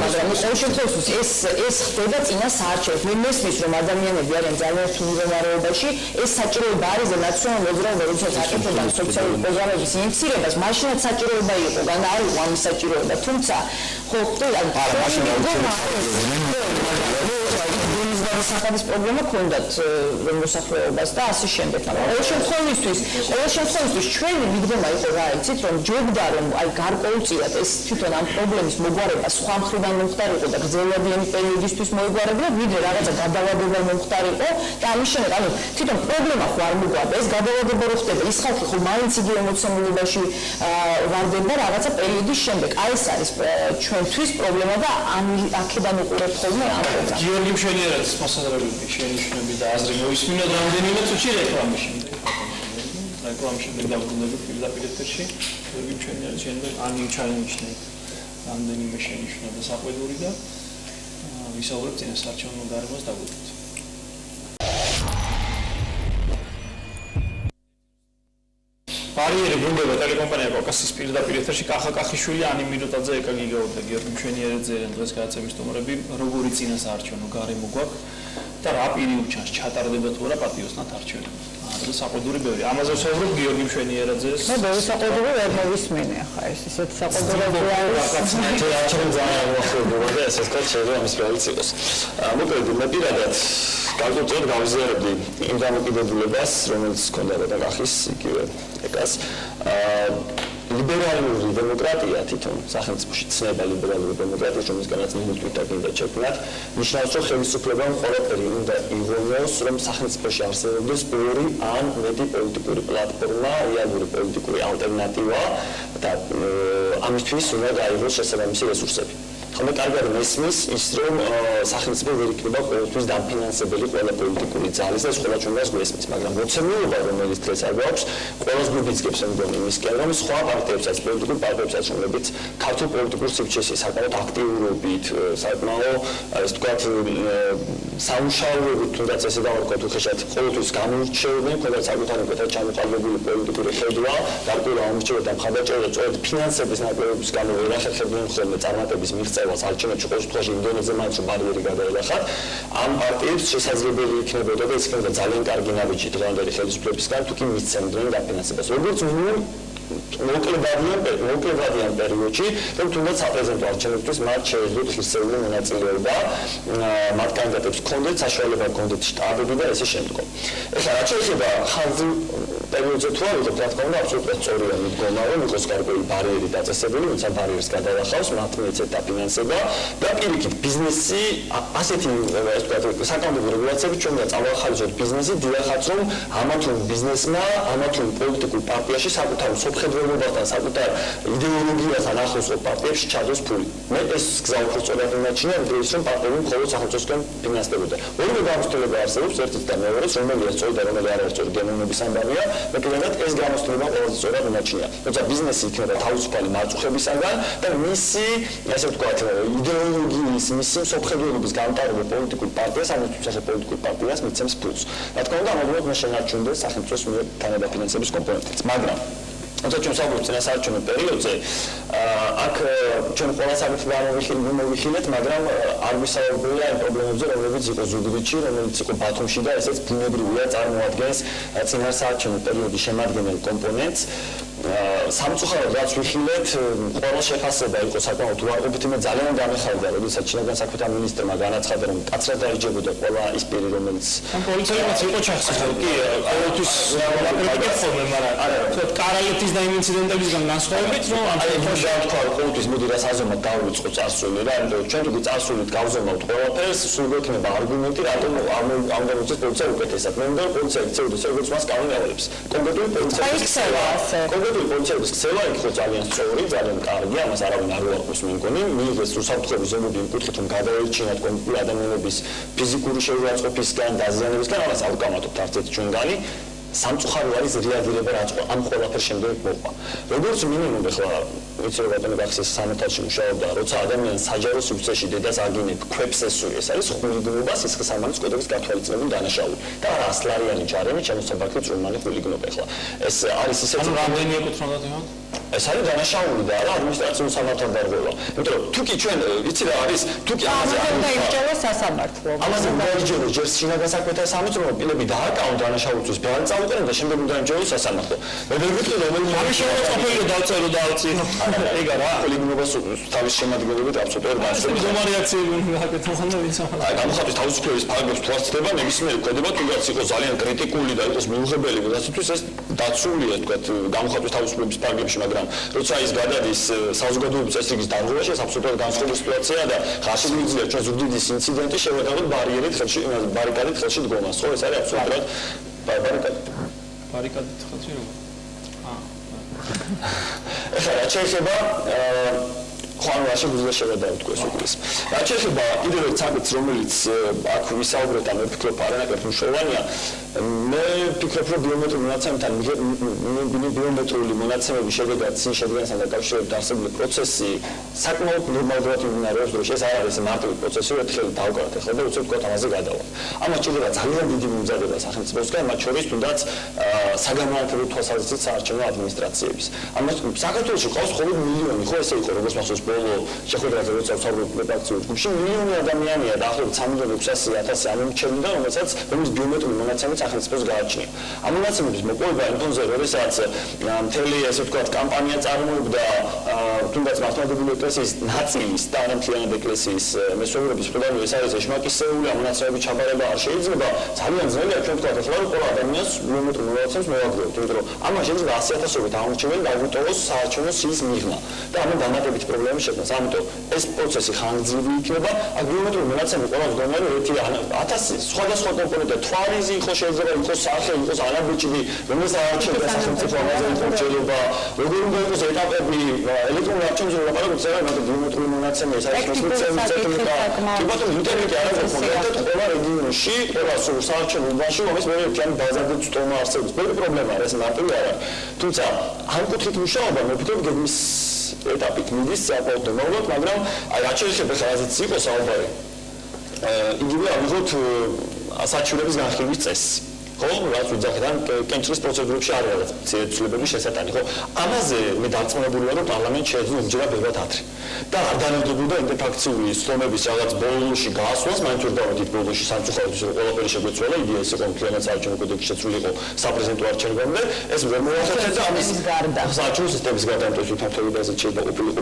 მაგრამ ყოველ შემთხვევაში ეს ხდება წინა საარჩევნო. მე მესმის რომ ადამიანები არიან ძალიან რთულ მდგომარეობაში, ეს საჭიროება არის და ნაციონალური მოძრაობა როდესაც აკეთებდა სოციალური პროგრამების ინიციირებას, მაშინაც საჭიროება იყო, და არ იყო ამის საჭიროება, თუმცა ხო არა მაშინ საფადის პრობლემა ქონდათ მოსახლეობას და ასე შემდეგ. მაგრამ ყოველ შემთხვევაში ჩვენი მიგდომა იყო რა იცით რომ ჯობდა რომ აი გარკვეულწილად ეს თვითონ ამ პრობლემის მოგვარება სხვა მხრიდან მომხდარიყო და გრძელვადიანი პერიოდისთვის მოიგვარებდა, ვიდრე რაღაცა გადავადება მომხდარიყო და ამის შემდეგ ანუ თვითონ პრობლემა ხო არ მოგვარდა, ეს გადავადება რო ხდება, ის ხალხი ხო მაინც იგივე მოცემულობაში ვარდება რაღაცა პერიოდის შემდეგ. აი ეს არის ჩვენთვის პრობლემა და აქედან უყურებთ ხოლმე ამ პრობლემას. გიორგი მშვენიერაძის მოსაზრებები, შენიშვნები და აზრი მოვისმინოთ რამდენიმე წუთში რეკლამის შემდეგ. რეკლამის შემდეგ დავბრუნდებით პირდაპირ ეთერში. გიორგი მშვენიერაძე შემდეგ ანიუ ჩაინიშნე რამდენიმე შენიშვნა და საყვედური და ვისაუბრებთ წინასაარჩევნო გარემოს დაგვიდეთ. ბარიერი ბრუნდება ტელეკომპანია კავკასიის პირდაპირ ეთერში კახაკახიშვილი, ანი მიროტაძე, ეკა გიგაური და გიორგი მშვენიერაძე დღეს გადაცემის სტუმრები, როგორი წინასაარჩევნო გარემო გვაქვს და რა პირი უჩანს ჩატარდება თუ არა პატიოსნად არჩევნები. დღეს საყვედური ბევრი. ამაზე ვსაუბრობ გიორგი მშვენიერაძეს. მე ბევრი საყვედური ვერ მოვისმენე ახლა ეს ისეთ საყვედურები არის. არჩევნები ძალიან უახლოა და ესე ვთქვათ, შეიძლება ამის რეალიც იყოს. მოკლედ მე პირადად გარკვეულწილად გავიზიარებდი იმ დამოკიდებულებას, რომელიც ჰქონდა და კახის იგივე ეკას. ლიბერალური დემოკრატია თვითონ სახელმწიფოში ცნება ლიბერალური დემოკრატია, რომელსაც მიმოწვით და გინდა შექმნათ, ნიშნავს, რომ ხელისუფლებამ ყველაფერი უნდა იღონოს, რომ სახელმწიფოში არსებობდეს ორი ან მეტი პოლიტიკური პლატფორმა, რეალური პოლიტიკური ალტერნატივა და ამისთვის უნდა გაიღოს შესაბამისი რესურსები. ხომ კარგად მესმის ის რომ სახელმწიფო ვერ იქნება ყოველთვის დაფინანსებელი ყველა პოლიტიკური ძალის და სხვა ჩვენას გვესმის, მაგრამ მოცემულობა რომელიც დღეს არ გვაქვს, ყველას გვიბიძგებს მგონი იმისკენ, რომ სხვა პარტიებსაც, პოლიტიკურ პარტიებსაც, რომლებიც ქართულ პოლიტიკურ სივრცეში საკმაოდ აქტიურობით, საკმაოდ ეს თქვათ საუშაოებით, თუნდაც ესე დავარქვათ, უხეშად ყოველთვის გამოირჩეოდნენ, ყველა საკუთარი კეთილ ჩამოყალიბებული პოლიტიკური ხედვა, გარკვეულ ამორჩევა და მხარდაჭერა წვეთ ფინანსების ნაკლებობის გამო ვერ ახერხებდნენ ხოლმე წარმატების მიღწევა არჩევნებში ყოველ შემთხვევაში იმდენზე მაინც ბარიერი გადაელახათ. ამ პარტიებს შესაძლებელი იქნებოდა და ის იქნებოდა ძალიან კარგი ნაბიჯი დღევანდელი ხელისუფლებისგან, თუ კი მისცემდნენ დაფინანსებას. როგორც მინიმუმ მოკლებადიან პერიოდში, რომ თუნდაც საპრეზიდენტო არჩევნებისთვის მათ შეეძლოთ ღირსეული მონაწილეობა, მათ კანდიდატებს ჰქონდეთ საშუალება, ჰქონდეთ შტაბები და ესე შემდგომ. ეხლა რაც შეეხება ხანძრულ პერიოდზე თუ არ ვიღებთ, რა თქმა უნდა, აბსოლუტურად სწორია მიდგომა, რომ იყოს გარკვეული ბარიერი დაწესებული, თუმცა ბარიერს გადაახავს მათ მეცეთ დაფინანსება და პირიქით ბიზნესი ასეთი ეს ვთქვათ საკანონმდებლო რეგულაციები ჩვენ უნდა წავახალისოთ ბიზნესი დიახაც რომ ამა თუ ბიზნესმა, ამა თუ პოლიტიკურ პარტიაში საკუთარ სოფხედროებასთან, საკუთარ იდეოლოგიასთან ახლოს პარტიებში ჩადოს ფული. მე ეს გზა უფრო სწორად მიმაჩნია, ვიდრე ის რომ პარტიები მხოლოდ სახელმწიფოსგან ფინანსდებოდა. ორივე გამოცდილება არსებობს, ერთიც და მეორეც, რომელია სწორი და რომელი არ არის სწორი გენომების ამბავია, მე კიდევაც ეს გამოცდილება ყველაზე სწორად მიმაჩნია. თუმცა ბიზნესი იქნება თავისუფალი მარწუხებისაგან და მისი, ასე ვთქვათ, იდეოლოგიის, მისი სოფხედროების გამტარება პოლიტიკურ პარტიას, ამისთვის პოლიტიკურ პარტიას მიცემს ფულს. რა თქმა უნდა, ამგვარად მე შენარჩუნდეს სახელმწიფოს მიერ თანადაფინანსების კომპონენტიც, მაგრამ თუმცა ჩვენ საუბრობთ წინასაარჩევნო პერიოდზე, აქ ჩვენ ყველა საკითხი მოვიხილეთ, მაგრამ არ ვისაუბრია იმ პრობლემებზე, რომლებიც იყო ზუგდიდში, რომელიც იყო ბათუმში და ესეც ბუნებრივია წარმოადგენს წინასაარჩევნო პერიოდის შემადგენელ კომპონენტს. სამწუხაროდ რაც ვიხილეთ, ყველა შეფასება იყო საკმაოდ უარყოფითი, მე ძალიან გამეხარდა, როდესაც ჩინական საქმეთა მინისტრმა განაცხადა, რომ კაცრად დაიჯებოდა ყველა ის პირი, რომელიც პოლიციელიც იყო ჩახსოვილი. კი, ყოველთვის აკრიტიკებს ხოლმე, მაგრამ თქო, კარალეთის და იმ ინციდენტებისგან განსხვავებით, რომ თქვა, ყოველთვის მოდი რა საზომად დავიწყო წარსული რა, იმიტომ რომ ჩვენ თუ წარსულით გავზომავთ ყველაფერს, სულ გვექნება არგუმენტი, რატომ არ უნდა მოწეს პოლიცია უკეთესად. მე მგონი პოლიცია იქცეოდეს, როგორც მას კანონი ავალებს. კონკრეტული პოლიციების ქცევა იქ ძალიან სწორი, ძალიან კარგი, ამას არავინ არ უარყოფს მე მგონი. მიიღეს უსაფრთხოების ზომები იმ კუთხით, რომ გადაერჩინათ კონკრეტული ადამიანების ფიზიკური შეურაცხყოფისგან, დაზიანებისგან, ამას არ ვკამათობთ არც ერთ ჩვენგანი. სამწუხარო არის რეაგირება რაც ამ ყველაფერს შემდეგ მოყვა. როგორც მინიმუმ ახლა ვიცი რომ ბატონო გახსეს სამეთალში მუშაობდა, როცა ადამიანს საჯარო სივრცეში დედას აგინებ, ქვებს ესური, ეს არის ხულიგნობა, სისხლსამართლის კოდექსის გათვალისწინებული დანაშაული. და 100 ლარიანი ჯარემი შემოსაბაქეთ რომანი ხულიგნობა ახლა. ეს არის ისეთი ანუ რამდენი ეკუთვნოდათ იმათ? ეს არის დანაშაული და არა ადმინისტრაციულ სამართალ დარღვევა. იმიტომ რომ თუკი ჩვენ იცი რა არის, თუკი ამაზე არ დაიჭერა სასამართლო. ამაზე დაიჭერა ჯერ შინაგან საქმეთა სამინისტრო პირები დააკავონ დანაშაულისთვის ბალანს წავუყენեն და შემდეგ უნდა იმჯეროს სასამართლო. მე ვერ ვიტყვი რომ ამის შემოწმებული დავწერო და ავწიო. ეგა რა, პოლიგნობას თავის შემადგენლობით აბსოლუტურად ეს გომა რეაქციები უნდა აკეთო ხოლმე ვინცახალ. აი, გამხატვის თავისუფლების ფარგლებს თუ არ ცდება, ნებისმიერი კვედება თუნდაც იყოს ძალიან კრიტიკული და იყოს მიუღებელი, როდესაც ეს დაცულია, თქვათ, გამხატვის თავისუფლების ფარგლებში, მაგრამ როცა ის გადადის საზოგადოების წესრიგის დარღვევაში, ეს აბსოლუტურად განსხვავებული სიტუაციაა და ხაში მიძლია ჩვენ ზუგდიდის ინციდენტი შევედავოთ ბარიერით ხელში, ბარიკადით ხელში დგომას, ხო, ეს არის აბსოლუტურად ბარიკადით ხელში რომ ეხლა რაც შეეხება ხوانო რა შეგვიძლია შევედავოთ ეს უკრის. რაც შეეხება კიდევ ერთ საკითხს, რომელიც აქ ვისაუბრეთ, ან ვფიქრობ არანაკლებ მნიშვნელოვანია, მე ვფიქრობ, რომ ბიომეტრიული მონაცემებთან ბიომეტრიული მონაცემების შედეგად წინ შედგენასთან დაკავშირებით არსებული პროცესი საკმაოდ ნორმალურად მიმდინარეობს დროში. ეს არ არის მარტივი პროცესი, რომ ერთხელ დავკარათ ახლა და უცებ თქვა ამაზე გადავალ. ამას ჭირდება ძალიან დიდი მიმზადება სახელმწიფოსგან, მათ შორის თუნდაც საგანმანათლებლო თვალსაზრისით საარჩევნო ადმინისტრაციების. ამას საქართველოში ყავს მხოლოდ მილიონი, ხო ესე იყო, როგორც მახსოვს ბოლო შეხვედრაზე როცა ვსაუბრობ რედაქციულ ჯგუფში, მილიონი ადამიანია დაახლოებით 3.600.000 ამომრჩევლი და რომელიც ბიომეტრიული მონაცემით სახელმწიფოს გააჩნია. ამ მონაცემების მოპოვება იმ ფონზე, როდესაც მთელი ესე ვთქვათ კამპანია წარმოებდა თუნდაც მართლმადიდებლური ეკლესიის ნაწილის და არამთლიანად ეკლესიის მესვეურების მხრიდან ეს არის ეშმაკისეული ამ მონაცემების ჩაბარება არ შეიძლება. ძალიან ძნელია ჩვენ ვთქვათ ახლა რომ ყველა ადამიანს ბიომეტრიულ მონაცემს მოვაგროვოთ, იმიტომ რომ ამას შეიძლება 100,000-ობით ამომრჩეველი დაგვიტოვოს საარჩევნო სიის მიღმა და ამან დამატებით პრობლემები შექმნას. ამიტომ ეს პროცესი ხანგრძლივი იქნება. ბიომეტრიული მონაცემები ყველა მდგომარე 1000 სხვადასხვა კომპონენტი თვალიზი იყოს, შეიძლება იყოს სახე, იყოს ანაბეჭდი, რომელიც არჩევდა სახელმწიფო ამაზე ინფორმაცია, როგორ უნდა იყოს ეტაპები, ელექტრონული არჩევნებზე ლაპარაკობთ, წერა მაგრამ ბიომეტრიული მონაცემი ეს არის მოსწრაფი ტექნიკა. კი ბატონო, ინტერნეტი არ არის კონკრეტულად ყველა რეგიონში, ყველა საარჩევნო უბანში ამის მე ვქენი ბაზარზე წტომა არსებობს. ბევრი პრობლემაა, ეს მარტივი არ არის. თუმცა ამ კუთხით მუშაობა მე ვფიქრობ გეგმის ეტაპით მიდის საკმაოდ ნორმალურად, მაგრამ აი რაც შეიძლება ხაზიც იყოს საუბარი. იგივე ავიღოთ საჩივრების განხილვის წესი. ხო, რაც უძახიდან კენჭრის პროცედურებში არის რაღაც ცირეცვლილებების შესატანი, ხო? ამაზე მე დარწმუნებული ვარ, რომ პარლამენტი შეიძლება უჯერა ბევრად ადრე. და არ განაგებოდა ინტერფაქციული სხდომების რაღაც ბოლოში გაასვლას, მაინც ვერ დავედით ბოლოში სამწუხაროდ რომ ყველაფერი შეგვეცვალა, იდეა ეს იყო მთლიანად საარჩევნო კოდექსში შეცვლილი იყო საპრეზიდენტო არჩევნებამდე, ეს ვერ მოახერხეთ და ამის გარდა საარჩევნო სისტემის გარდამტვრის ფაქტორები ასე შეიძლება ყოფილიყო,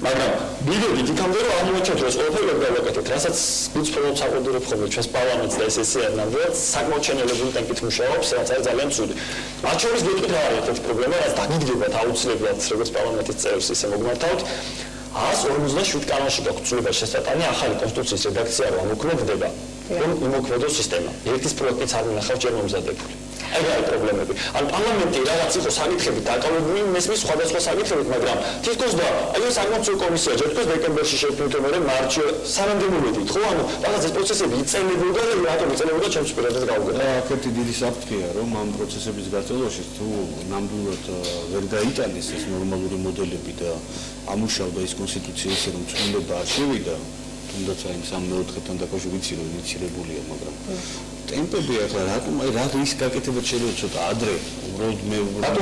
მაგრამ ვიდეოდით იქამდე რომ აღმოჩნდა რომ ეს ყველაფერი ვერ გავაკეთეთ, რასაც გულწრფელად საყოველთაოდ ხოლმე ჩვენს პარლამენტს და SSC-ს ნამდვილად საკმაოდ შენელებული ტემპით მუშაობს, რაც არის ძალიან ცუდი. მათ შორის გეტყვით რა არის ეს პრობლემა, რაც დაგიდგებათ აუცილებლად როგორც პარლამენტის წევრს ისე მოგმართავთ. 157 კანონში გაქვს ცვლილება შესატანი ახალი კონსტიტუციის რედაქცია რომ ამოქმედდება, რომ იმოქმედოს სისტემა. ერთის პროექტიც არ მინახავს ჯერ მომზადებული. ეგ არის პრობლემები. ან პარლამენტი რაღაც იყო საკითხებით დაკავებული მესმის სხვადასხვა საკითხებით, მაგრამ თითქოს და აი ეს საკონსულტაციო კომისია ჯერჯერობით დეკემბერში შეფუთე მე მარტში სანამდე მოვედით, ხო? ანუ რაღაც ეს პროცესები იწელებოდა და რატომ იწელებოდა ჩემს პირადად გავუგებია. აქეთი დიდი საფრთხეა, რომ ამ პროცესების გაწევაში თუ ნამდვილად ვერ გაიტანეს ეს ნორმალური მოდელები და ამუშავდა ის კონსტიტუცია ისე რომ წვიმება არ შევიდა, თუნდაც აი 3/4-თან დაკავშირებით ვიცი რომ ინიცირებულია, მაგრამ ტემპები ახლა რატომ აი რა ის გაკეთებად შეიძლება ცოტა ადრე უბრალოდ მე რატო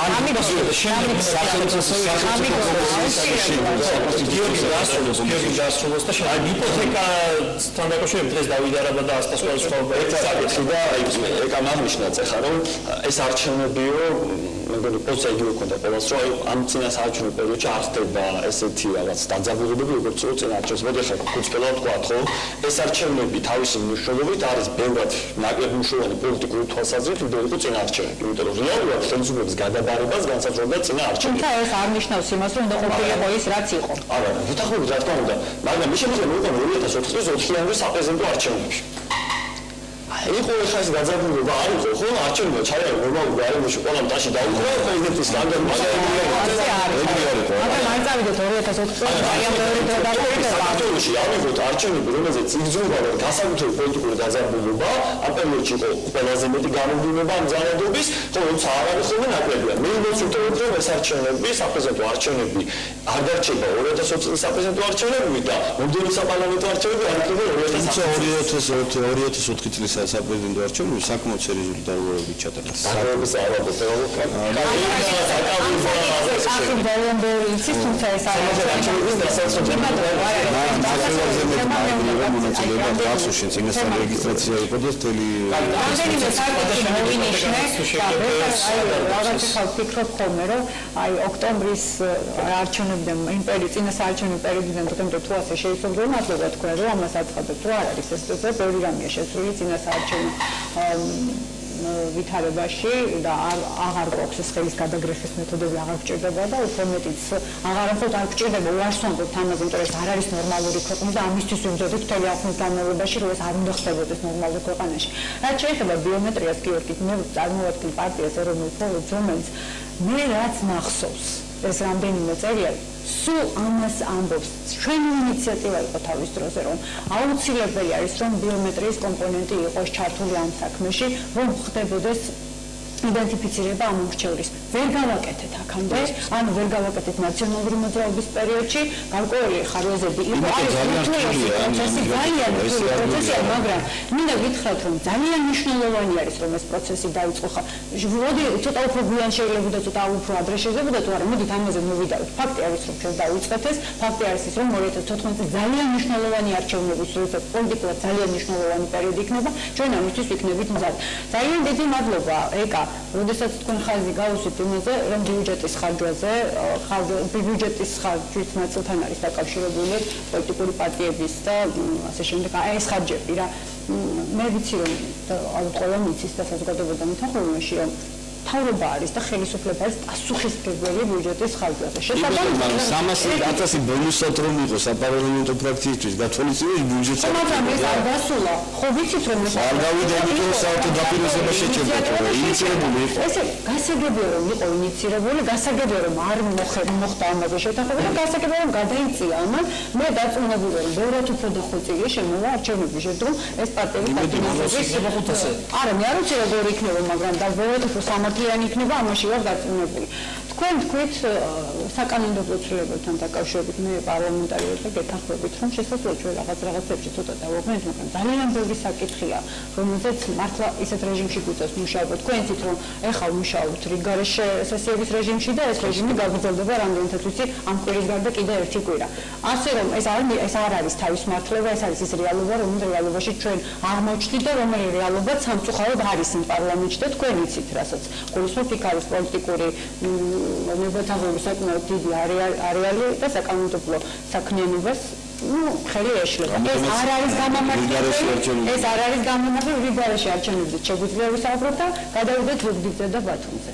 არ გიორგი დასრულოს და აი იპოთეკასთან დაკავშირებით დღეს დავიდა არაბა და ასპასკოლის სხვა ეცაკითხი და ეგ ამაღნიშნაც ახლა რომ ეს არჩევნებიო მეგონი პოზიცია იგივე ქონდა ყველას რომ აი ამ წინა საარჩევნო პერიოდში არ ხდება ესეთი რაღაც დაძაბულობები როგორც რომ წინა არჩევნებს მოდი ახლა კუჩკელად თქვა რომ ეს არჩევნები თავისი მნიშვნელობით არის ბევრად ნაკლები მნიშვნელოვანი პოლიტიკური თვალსაზრისით ვიდრე იყო წინა არჩევნები, იმიტომ რომ რეალურად ხელისუფლების გადაბარებას განსაზღვრავდა წინა არჩევნები. თუმცა ეს არ ნიშნავს იმას, რომ უნდა ყოფილიყო ის რაც იყო. არა, ვიტახობთ რა თქმა უნდა, მაგრამ მე შემიძლია მოვიყო 2004 წლის 4-იანვრის საპრეზიდენტო არჩევნებში. იყო ხა ეს გაძაბულობა არ იყო ხო არჩევნებმა ჩაიარა ნორმალურ გარემოში ყველა მტაში დაუყო პრეზიდენტის სტანდარტი მაგრამ არ წავიდეთ 2004 წელს ძალიან ბევრი დრო დაგვიწყდა აქტუალში ავიღოთ არჩევნები რომელზეც იგრძნობა გასაკუთრებული პოლიტიკური გაძაბულობა ამ პერიოდში იყო ყველაზე მეტი გამომდინება ამ ძალადობის ხო როცა არ არის ხოლმე ნაკლებია მე ვუწევთ რომ ეს არჩევნები საპრეზიდენტო არჩევნები არ დარჩება 2020 წლის საპრეზიდენტო არჩევნები და მომდევნო საპარლამენტო არჩევნები არ იქნება 2004 წლის საპრეზიდენტო არჩევნები საკმაოდ სერიოზული დარღვევებით ჩატარდა. დარღვევების ალბათ რეგისტრაცია იყო და თელი ვფიქრობ ხოლმე რომ აი ოქტომბრის არჩევნებიდან წინა საარჩევნო პერიოდიდან დღემდე თუ ასე შეიძლება მადლობა თქვა რომ ამას აცხადოთ რომ არ არის ეს ბევრი რამეა შეცვლილი წინა საარჩევნო ვითარებაში და აღარ გვაქვს ეს ხელის გადაგრეხის მეთოდები აღარ გჭირდება და უფრო მეტიც აღარ არ გჭირდება უარსვამოთ ამაზე, იმიტომ რომ ეს არ არის ნორმალური ქვეყანა და ამისთვის ვიმზადოთ მთელი ახლის განმავლობაში, რომ ეს არ უნდა ხდებოდეს ნორმალურ ქვეყანაში. რაც შეეხება ბიომეტრიას, გიორგი, მე წარმოვადგენ პარტიას ეროვნულ ფორუმს, რომელიც მე რაც მახსოვს ეს რამდენიმე წელია სულ ამას ამბობს. ჩვენი ინიციატივა იყო თავის დროზე, რომ აუცილებელი არის, რომ ბიომეტრიის კომპონენტი იყოს ჩართული ამ საქმეში, რომ ხდებოდეს იდენტიფიცირება ამ მრჩევლის. ვერ გავაკეთეთ აქამდე, ანუ ვერ გავაკეთეთ ნაციონალური მოძრაობის პერიოდში, გარკვეული ხარვეზები იყო, არის პროცესი ძალიან რთული პროცესია, მაგრამ მინდა გითხრათ, რომ ძალიან მნიშვნელოვანი არის, რომ ეს პროცესი დაიწყო. მოდი ცოტა უფრო გვიან შეიძლება ცოტა უფრო ადრე შეიძლება თუ არა, მოდით ამაზე მოვიდაროთ. ფაქტი არის, რომ ჩვენ დავიწყეთ ეს, ფაქტი არის ის, რომ 2014 წელს ძალიან მნიშვნელოვანი არჩევნების როდესაც პოლიტიკურად ძალიან მნიშვნელოვანი პერიოდი იქნება, ჩვენ ამისთვის ვიქნებით მზად. ძალიან დიდი მადლობა, ეკა. როდესაც თქვენ ხაზი გაუსვით იმაზე, რომ ბიუჯეტის ხარჯვაზე, ბიუჯეტის ხარჯვით ნაწილთან არის დაკავშირებული პოლიტიკური პარტიების და ასე შემდეგ, ეს ხარჯები რა. მე ვიცი რომ ალბათ ყველამ იცის და საზოგადოებამ ითხოვებაში რომ თავრობა არის და ხელისუფლება არის პასუხისმგებელი ბიუჯეტის ხარჯვაზე. შესაბამისად 300,000 ბონუსად რომ იყო საპარლამენტო ფრაქციისთვის გათვალისწინებული ბიუჯეტის. მაგრამ ეს არ დასულა. ხო ვიცით რომ ეს არ გავიდა იმიტომ რომ საერთო დაპირისება შეჭერდა თორე ინიციირებული იყო. ესე გასაგებია რომ იყო ინიციირებული, გასაგებია რომ არ მოხდა ამაზე შეთანხმება და გასაგებია რომ გადაიწია ამან. მე დარწმუნებული ვარ, ბევრად უფრო დახვეწილი შემოვა არჩევნების შედგომ ეს პარტიები პარტიების. არა, მე არ ვიცი როგორ იქნება, მაგრამ და ბევრად უფრო სამართლიანი იქნება, ამაში ვარ დარწმუნებული. თქვენ თქვით საკანონმდებლო ცვლილებებთან დაკავშირებით მე პარლამენტარიებთან გეთანხმებით, რომ შესაძლოა ჩვენ რაღაცებში ცოტა დავაგვენთ, მაგრამ ძალიან ბევრი საკითხია, რომელზეც მართლა ისეთ რეჟიმში გვიწევს მუშაობა. თქვენ იცით, რომ ეხლა მუშაობთ რიგგარეშე სესიების რეჟიმში და ეს რეჟიმი გაგრძელდება რამდენადაც ვიცი ამ კვირის გარდა კიდე ერთი კვირა. ასე რომ ეს არ არის თავისმართლება, ეს არის ის რეალობა, რომელიც რეალობაში ჩვენ არ მოჩვდით და რომელი რეალობაც სამწუხაროდ არის იმ პარლამენტში და თქვენ იცით, რასაც გულისხმობთ, იქ არის პოლიტიკური ნებათაღები საკმაოდ დიდი არეალი და საკანონმდებლო საქმიანობას ხელი ეშლება. ეს არ არის გამომართული რიგგარეშე არჩევნებზე შეგვიძლია ვისაუბროთ და გადავიდეთ ზუგდიდზე და ბათუმზე.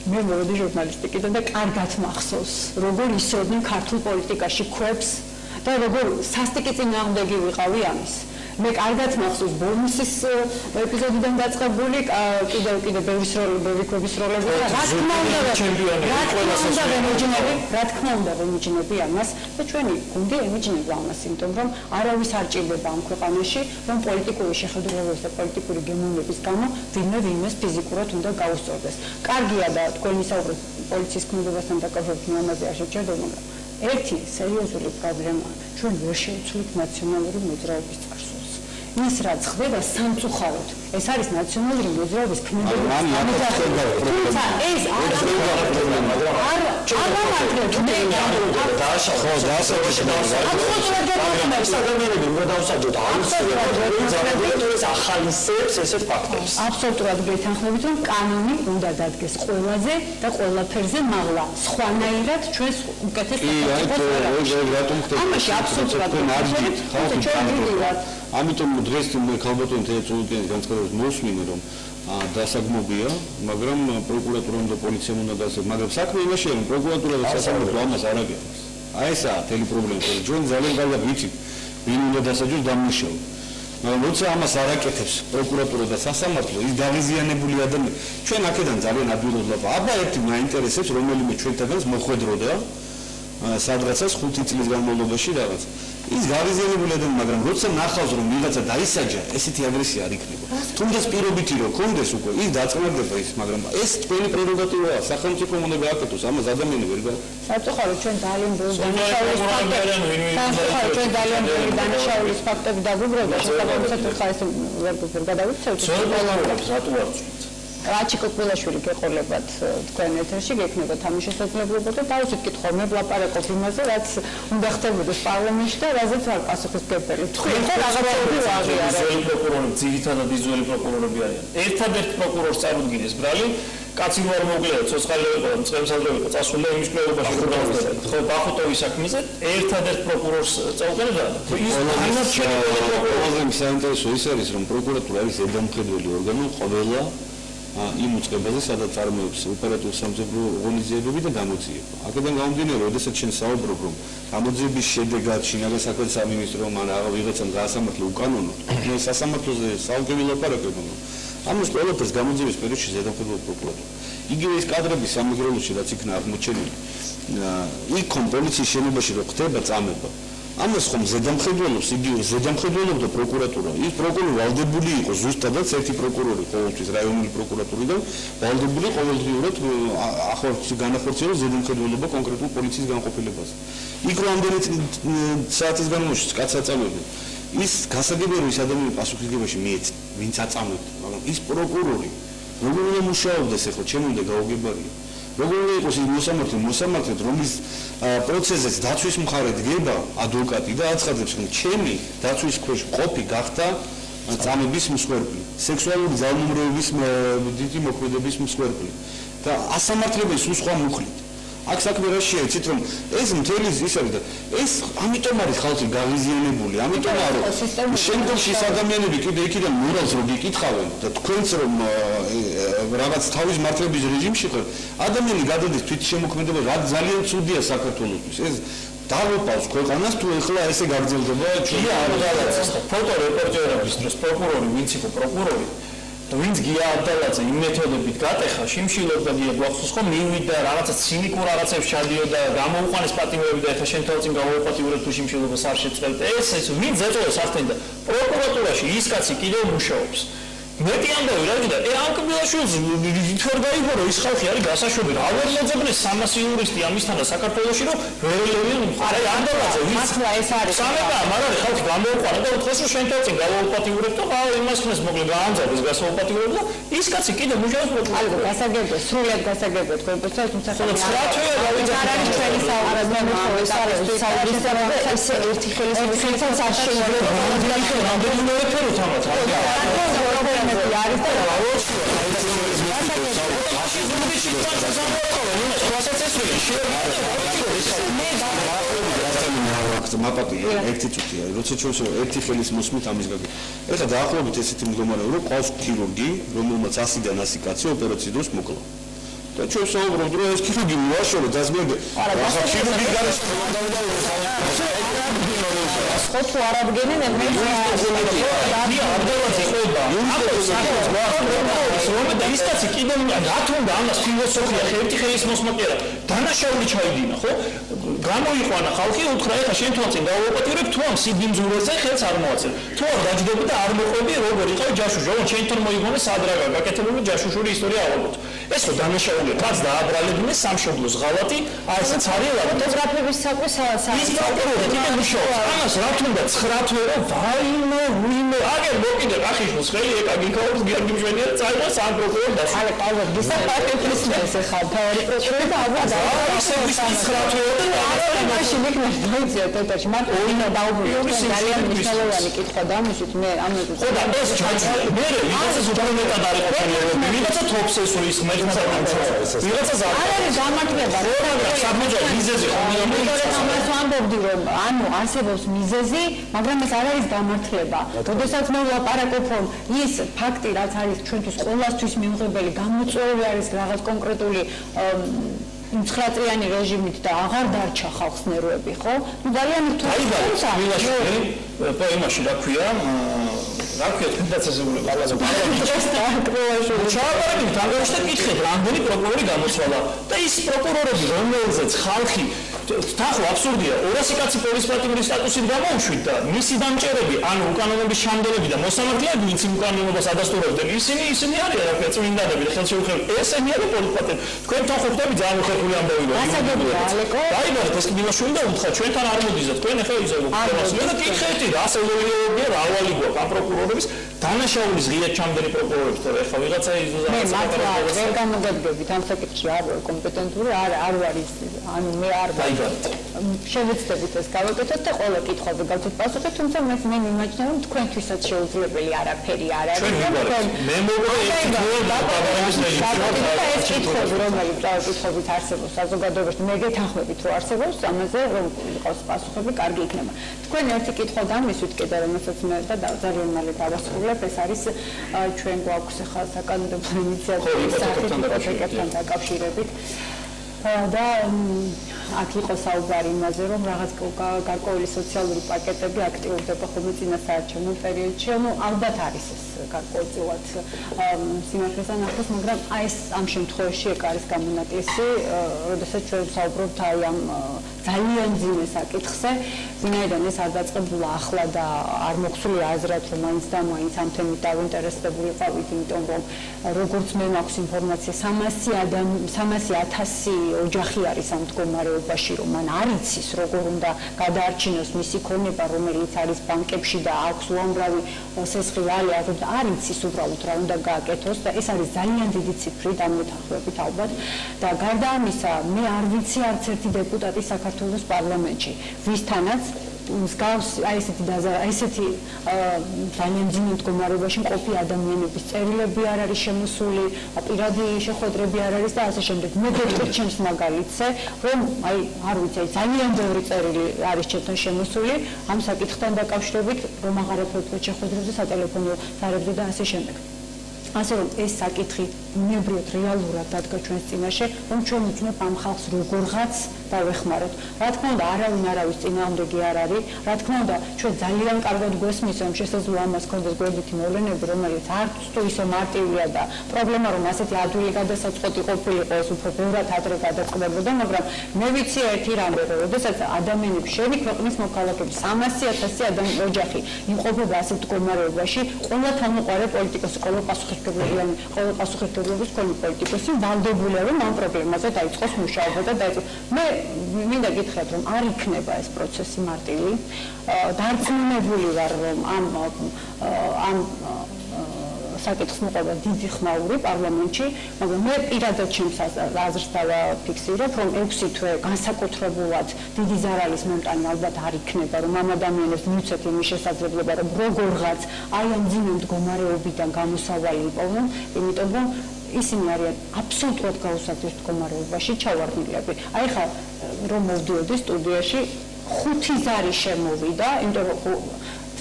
მე მოვედი ჟურნალისტიკიდან და კარგად მახსოვს, როგორ ისროდნენ ქართულ პოლიტიკაში ქვებს და როგორ სასტიკი წინააღმდეგი ვიყავი ამის. მე კარგად მახსოვს ბონუსის ეპიზოდიდან დაწყებული კიდევ ბევრი ქვების როლები და რა თქმა უნდა ვემიჯნები ამას და ჩვენი გუნდი ემიჯნება ამას, იმიტომ რომ არავის არ ჭირდება ამ ქვეყანაში, რომ პოლიტიკური შეხედულებების და პოლიტიკური გემოვნების გამო ვინმეს ფიზიკურად უნდა გაუსწორდეს. კარგია და თქვენ ისაუბრეთ პოლიციის ქმედებასთან დაკავშირებით ამაზე არ შეჭერდება, მაგრამ ერთი სერიოზული პრობლემაა, ჩვენ ვერ შევცვლით ნაციონალური მოძრაობის წარსულს. ის რაც ხდება სამწუხაროდ, ეს არის ნაციონალური მოძრაობის ქმედების თუმცა ეს აბსოლუტურად გეთანხმებით, რომ კანონი უნდა დადგეს ყველაზე და ყველაფერზე მაღლა. სხვანაირად ჩვენს უკეთეს ამაში აბსოლუტურად გეთანხმებით, ჩვენ ვიდივართ. ამიტომ დღეს მე ქალბატონი თეატროლის განცხადებას მოვსმინე, რომ დასაგმობია, მაგრამ პროკურატურამ და პოლიციამ უნდა დასაგმოს, მაგრამ საქმე იმაშია, რომ პროკურატურა და სასამართლო ამას არ აგებს. აი ესაა თელი პრობლემა, რომ ჩვენ ძალიან კარგად ვიცით, ვინ უნდა დასაჯოს დამნაშავედ. მაგრამ როცა ამას არ აკეთებს პროკურატურა და სასამართლო, ის დაღიზიანებული ადამიანი, ჩვენ აქედან ძალიან ადვილად ლაპარაკობთ. აბა ერთი მაინტერესებს, რომელიმე ჩვენთაგანს მოხვედროდა სადღაცას 5 წლის განმავლობაში რაღაც. ის გავიზიანებული ადამიანი, მაგრამ როცა ნახავს, რომ ვიღაცა დაისაჯა, ესეთი აგრესია არ იქნება. თუნდაც პირობითი რომ კონდეს უკვე, ის დაწყმარდება ის, მაგრამ ეს თქვენი პრეროგატივაა, სახელმწიფო უნდა გააკეთოს, ამას ადამიანი ვერ გააკეთებს. სამწუხაროდ ჩვენ ძალიან ბევრი დანაშაულის ფაქტები დაგვიბრუნდა, შესაბამისად ხა ეს ვერ გადავიცევთ. რაჩიკო კულაშვილი გეყოლებათ თქვენ ეთერში, გექნებათ ამის შესაძლებლობა და დავუსვით კითხვა, მე ვლაპარაკობ იმაზე, რაც უნდა ხდებოდეს პარლამენტში და რაზეც არ პასუხისმგებელი. თქვენ ხო რაღაცები ვაღიარეთ. ძველი პროკურორები, ძირითადად ძველი პროკურორები არიან. ერთადერთ პროკურორს წარმოადგენს ბრალი, კაცი ვარ მოკლეა, ცოცხალი იყო, მწყემსადრე იყო, წასულია იმის კვლევაში ხურდაუსდა. ხო, ბახუტოვის საქმეზე ერთადერთ პროკურორს წაუყენებდა. ის ყველაზე საინტერესო ის არის, რომ პროკურატურა არის ზედამხედველი ორგანო ყველა იმ უწყებაზე, სადაც წარმოებს ოპერატიულ-სამხედრო ორგანიზებები და გამოძიება. აქედან გამომდინარე, როდესაც ჩვენ საუბრობ, რომ გამოძიების შედეგად შინაგან საქმეთა სამინისტრო ან ვიღაცამ გაასამართლა უკანონოდ, მე სასამართლოზე საუბრობ ლაპარაკობ, ამას ყველაფერს გამოძიების პერიოდში ზედამხედველი პროკურატურა. იგივე ის კადრები სამეგრელოში, რაც იქნა აღმოჩენილი, იქ პოლიციის შენობაში რო ხდება წამება. ამას ხომ ზედამხედველობს, იგივე ზედამხედველობდა პროკურატურა. ის პროკურორი ვალდებული იყო ზუსტადაც ერთი პროკურორი ყოველთვის რაიონული პროკურატურიდან, ვალდებული ყოველდღიურად განახორციელოს ზედამხედველობა კონკრეტულ პოლიციის განყოფილებაზე. იქ რამდენი საათის განმავლობაში კაცს აწამებდა. ის გასაგებია, რომ ის ადამიანი პასუხისმგებაში მიეცდა, ვინც აწამებდა, მაგრამ ის პროკურორი როგორ უნდა მუშაობდეს ახლა, ჩემ უნდა გაუგებარია. როგორ უნდა იყოს ის მოსამართლე, რომლის პროცესზეც დაცვის მხარე დგება ადვოკატი და აცხადებს, რომ ჩემი დაცვის ქვეშ ყოფი გახდა წამების მსხვერპლი, სექსუალური ძალმომრევების დიდი მოქმედების მსხვერპლი და ასამართლებელი სულ სხვა მუხლით. აქ საქმე რა შეიცით, რომ ეს მთელი ის არის და ეს ამიტომ არის ხალხი გავიზიანებული, ამიტომ არის შემდგომში ის ადამიანები კიდე იქიდან მორალს რო გიკითხავენ და თქვენც რომ რაღაც თავის მართლების რეჟიმში ხარ, ადამიანი გადადის თვითშემოქმედება, რა ძალიან ცუდია საქართველოსთვის. ეს დაუპავს ქვეყანას თუ ეხლა ესე გაგრძელდება ჩვენი არღალაც. ფოტო რეპორტერების დროს პროკურორი, ვინც იყო პროკურორი, ვინც გია აბდალაძე იმ მეთოდებით გატეხა, შიმშილობდა გია გვახსოვს ხო, მივიდა რაღაცა ცინიკურ რაღაცებს ჩადიოდა, გამოუყვანეს პატიმრები და ეხლა შენ თავწინ გავაუპატიურებ თუ შიმშილობას არ შეწყვეტ. ეს ვინც ეწევს ახლა და პროკურატურაში ის კაცი კიდევ მუშაობს. მეტი ამბავი რა გინდა? ამ კბილაშვილს თორ გაიგო ის ხალხი არის გასაშვები. რა ვერ მოძებნეს 300 იურისტი ამისთან და საქართველოში რომ ვერ ელევიან. არა ანდალაზე მართლა ეს არის. სამება, მაგრამ ხალხი გამოვყარა და უთხრეს რომ შენ თავი გავაუპატიურებ და იმას ხნეს მოკლე გაამძაბეს გასაუპატიურებ და ის კაცი კიდე მუშაობს ალბათ გასაგებია, სრულად გასაგებია თქვენთვის, თუმცა რა თქმა უნდა, არ არის ჩვენი საუბარი, ეს არის საუბრის და ეს ერთი ხელის მოხელიცაც არ შეიძლება. რამდენიმე ფეროთ ამათ რა. არის და მაპატია ერთი წუთია როცა ჩვენს ერთი ხელის მოსმით ამის გაგ. ეხლა დაახლოებით ესეთი მდგომარეობა რომ ყავს ქირურგი რომელმაც 100-დან 100 კაცი ოპერაციის დროს მოკლა. და ჩვენ საუბრობთ რომ ეს ქირურგი მოაშორე დაზმერდა. ახლა ქირურგი გარეს ხო თუ არ აღგენენ მე და ის კაცი კიდე რატომ და ამას ფილოსოფია ერთი ხელის მოსმაკერა დანაშაული ჩაიდინა ხო გამოიყვანა ხალხი უთხრა ეხა შენ თვალწინ გავაუპატიურებ თუ ამ სიბინძურეზე ხელს არ მოაწერ თუ არ დაჯდები და არ მოყვები როგორ იყავ ჯაშუში რომ შენ თან მოიგონე სადრაგა გაკეთებული ჯაშუშური ისტორია ავიღოთ ეს რომ დანაშაულია კაც დააბრალებინეს სამშობლოს ღალატი აი ესეც არის ფოტოგრაფების საკვე ის პროკურორი კიდე მუშაობს ამას რა თქმა უნდა 9 თვეო ვაიმე ვინმე აგერ მოკიდე ახიშოს ხელი ეკაგი ქაობს გიორგი მშვენია წაიღო სამ პროკურორ დასა არა ალბათ დისაპარტიის ეს ხა თავი პროკურორი და ალბათ ისე 9 თვეო და მაშინ მიგნებია თეთრში მათ ოინა დაუბრუნდა ძალიან მნიშვნელოვანი კითხვა დამუშით მე ამაზე ხო და ეს ჩაჭრა მე ვიღაცას უფრო მეტად არის ყოფილი ვიღაცა თოფს ეს ის მერცა ვიღაცა არის გამართლება რა საბმოჯა მიზეზი ხომ ამას ვამბობდი რომ ანუ არსებობს მიზეზი მაგრამ ეს არ არის გამართლება როდესაც მე ვლაპარაკობ რომ ის ფაქტი რაც არის ჩვენთვის ყოველთვის მიუღებელი გამოწვევი არის რაღაც კონკრეტული 9-წლიანი რეჟიმით და აღარ დარჩა ხალხს ნერვები ხო? ნუ ძალიან რთულია. პოემაში რა ქვია? რა ქვია თუნდაცაზებული ყველაზე პროკურორი ჩააბარებით თანგარიშთა კითხეთ რამდენი პროკურორი გამოსვალა და ის პროკურორები რომელზეც ხალხი თახო აბსურდია 200 კაცი პოლის პატიმრის სტატუსით გამოუშვით და მისი დამჭერები ანუ უკანონობის შამდელები და მოსამართლეები ვინც უკანონობას ადასტურებდნენ ისინი არის რა ქვია წმინდანები და ხელშეუხებელი ესენი არის პოლის პატიმრი თქვენ თან ხვდები ძალიან ხერხული ამბავი და გასაგებია ალეკო დაიბარეთ ეს კბილაშვილი და უთხრა ჩვენთან არ მოდის და თქვენ ახლა ისე უბრალოდ და კითხეთი რა ასეულობია რა ავალი გვაქვს ამ პროკურორების დანაშაულის ღია ჩამდენი პროკურორებს და ეხლა ვიღაცა იზუზა მე მართლა ვერ გამოგებდებით ამ საკითხში არ ვარ კომპეტენტური არ არის ანუ მე არ შევეცდებით ეს გავაკეთოთ და ყველა კითხვაზე გავცეთ პასუხი თუმცა მე მიმაჩნია რომ თქვენთვისაც შეუძლებელი არაფერი არ არის მე მოგონია ეს კითხვები რომელიც კითხვებით არსებობს საზოგადოებაში მე გეთანხმებით რომ არსებობს ამაზე რომ იყოს პასუხები კარგი იქნება თქვენ ერთი კითხვა დამისვით კიდე რომელსაც მე და ძალიან მალე დავასრულებ ეს არის ჩვენ გვაქვს ახლა საკანონმდებლო ინიციატივის სახით პროექტთან დაკავშირებით და აქ იყო საუბარი იმაზე, რომ რაღაც გარკვეული სოციალური პაკეტები აქტიურდება ხოლმე წინა საარჩევნო პერიოდში. ანუ ალბათ არის ეს გარკვეულწილად სიმართლესთან ახლოს, მაგრამ აი ეს ამ შემთხვევაში ეგ არის გამონაკლისი, როდესაც ჩვენ ვსაუბრობთ აი ამ ძალიან ძიმე საკითხზე, ვინაიდან ეს არ დაწყებულა ახლა და არ მოხსული აზრად, რომ მაინც და მაინც ამ თემით დავინტერესებული ვიყავით, იმიტომ რომ როგორც მე მაქვს ინფორმაცია 300,000 ოჯახი არის ამ მდგომარეობაში, რომ მან არ იცის როგორ უნდა გადაარჩინოს მისი ქონება, რომელიც არის ბანკებში და აქვს უამრავი სესხი არ იცის უბრალოდ რა უნდა გააკეთოს და ეს არის ძალიან დიდი ციფრი დამეთანხმებით ალბათ და გარდა ამისა მე არ ვიცი არც ერთი დეპუტატი საქართველოს პარლამენტში ვისთანაც მსგავს აი ესეთი ძალიან ძიმე მდგომარეობაში მყოფი ადამიანების წერილები არ არის შემოსული, პირადი შეხვედრები არ არის და ასე შემდეგ. მე გეტყვით ჩემს მაგალითზე, რომ აი არ ვიცი, ძალიან ბევრი წერილი არის ჩემთან შემოსული ამ საკითხთან დაკავშირებით, რომ აღარაფერთ შეხვედრებზე, სატელეფონო ზარებზე და ასე შემდეგ. ასე რომ ეს საკითხი უნებრივად რეალურად დადგა ჩვენს წინაშე, რომ ჩვენ ვუძვნებ ამ ხალხს როგორღაც და დავეხმაროთ. Რა თქმა უნდა, არავინ არავის წინააღმდეგი არ არის. რა თქმა უნდა, ჩვენ ძალიან კარგად გვესმის, რომ შესაძლოა ამას ქონდეს გვერდითი მოვლენები, რომელიც არც თუ ისე მარტივია და პრობლემა რომ ასეთი ადვილი გადასაწყვეტი ყოფილიყო, ეს უფრო ბევრად ადრე გადაწყდებოდა, მაგრამ მე ვიცი ერთი რამე, რომ როდესაც ადამიანები შენი ქვეყნის მოქალაქეები 300,000 ოჯახი იმყოფება ასეთ მდგომარეობაში, ყველა თანუყარე პოლიტიკოსი, ყველა პასუხისმგებლობის მქონე პოლიტიკოსი ვალდებულია, რომ ამ პრობლემაზე დაიწყოს მუშაობა და დაიწყოს. მე მინდა გითხრათ, რომ არ იქნება ეს პროცესი მარტივი. დარწმუნებული ვარ, რომ ამ საკითხს მოყვება დიდი ხმაური პარლამენტში, მაგრამ მე პირადად ჩემს აზრს დავაფიქსირებ, რომ 6 თვე განსაკუთრებულად დიდი ზარალის მომტანი ალბათ არ იქნება, რომ ამ ადამიანებს მივცეთ იმის შესაძლებლობა, რომ როგორღაც აი ამ ძიმე მდგომარეობიდან გამოსავალი იპოვონ, იმიტომ რომ ისინი არიან აბსოლუტურად გაუსაცილო მდგომარეობაში ჩავარდნილები. აი ხა რომ მოვდიოდი სტუდიაში 5 ზარი შემოვიდა, იმიტომ რომ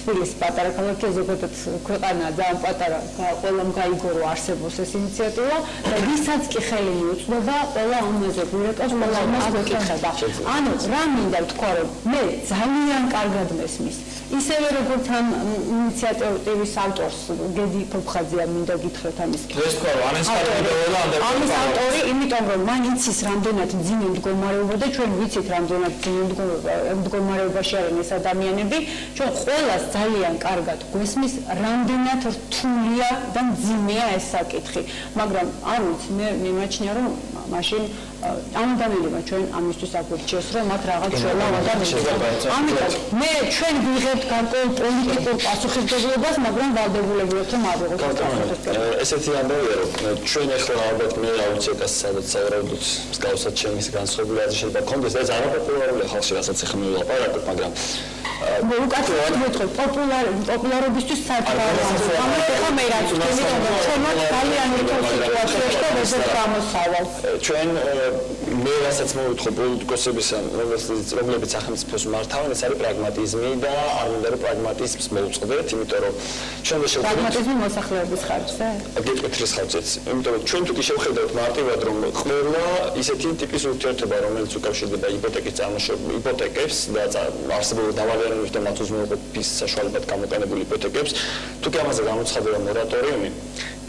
თბილისი პატარა ქალაქია, ზოგადად ქვეყანა ძალიან პატარა, ყველამ გაიგო რომ არსებობს ეს ინიციატივა და ვისაც კი ხელი მიუწვდება, ყველა ამაზე გვირეკავს, ყველა ამას გვეკითხება. ანუ რა მინდა ვთქვა, რომ მე ძალიან კარგად მესმის. ისევე როგორც ამ ინიციატივის ავტორს გედი ფოფხაძეა მინდა გითხრათ ამის. ეს თქვა, ამის ავტორი, იმიტომ რომ მან იცის რამდენად ძიმე მდგომარეობა და ჩვენ ვიცით რამდენად ძიმე მდგომარეობაში არიან ეს ადამიანები, ჩვენ ყველას ძალიან კარგად გვესმის, რამდენად რთულია და მძიმეა ეს საკითხი. მაგრამ არ ვიცი, მე მიმაჩნია, რომ მაშინ ამ ადამიანებმა ჩვენ ამისთვის აგვირჩიეს, რომ მათ რაღაც შოლავა და ამიტომ მე ჩვენ ვიღებთ გარკვეულ პოლიტიკურ პასუხისმგებლობას, მაგრამ ვალდებულები ვართ, რომ ავიღოთ პასუხისმგებლობა. ესეთი ამბავია, რომ ჩვენ ახლა ალბათ მე აუცილებლად სადაც სავარაუდოდ მსგავსად ჩემის განსხვავებული აზრი შეიძლება გქონდეს და ეს არაპოპულარულია ხალხში, რასაც ახლა მე ვილაპარაკობ, მაგრამ უკაცრავად ვეთქვი, პოპულარობისთვის საერთოდ არ არის. ამას ახლა მე რაც ვთქვი, რომ ჩვენაც ძალიან რთულ სიტუაციაში და როდესაც გამოსავალ. ჩვენ მე რასაც მოვითხო პოლიტიკოსების, რომლებიც სახელმწიფოს მართავენ, ეს არის პრაგმატიზმი და არ მინდა რომ პრაგმატიზმს მოვუწყდეთ, იმიტომ რომ ჩვენ პრაგმატიზმი მოსახლეობის ხარჯზე? გეტყვით ხალხზეც, იმიტომ რომ ჩვენ თუ კი შევხედავთ მარტივად, რომ ყველა ისეთი ტიპის ურთიერთობა, რომელიც უკავშირდება იპოთეკის წარმოშობილ იპოთეკებს და არსებულ დავალიერებებს და მათ უზრუნველყოფის საშუალებად გამოყენებულ იპოთეკებს, თუ კი ამაზე გამოცხადება მორატორიუმი,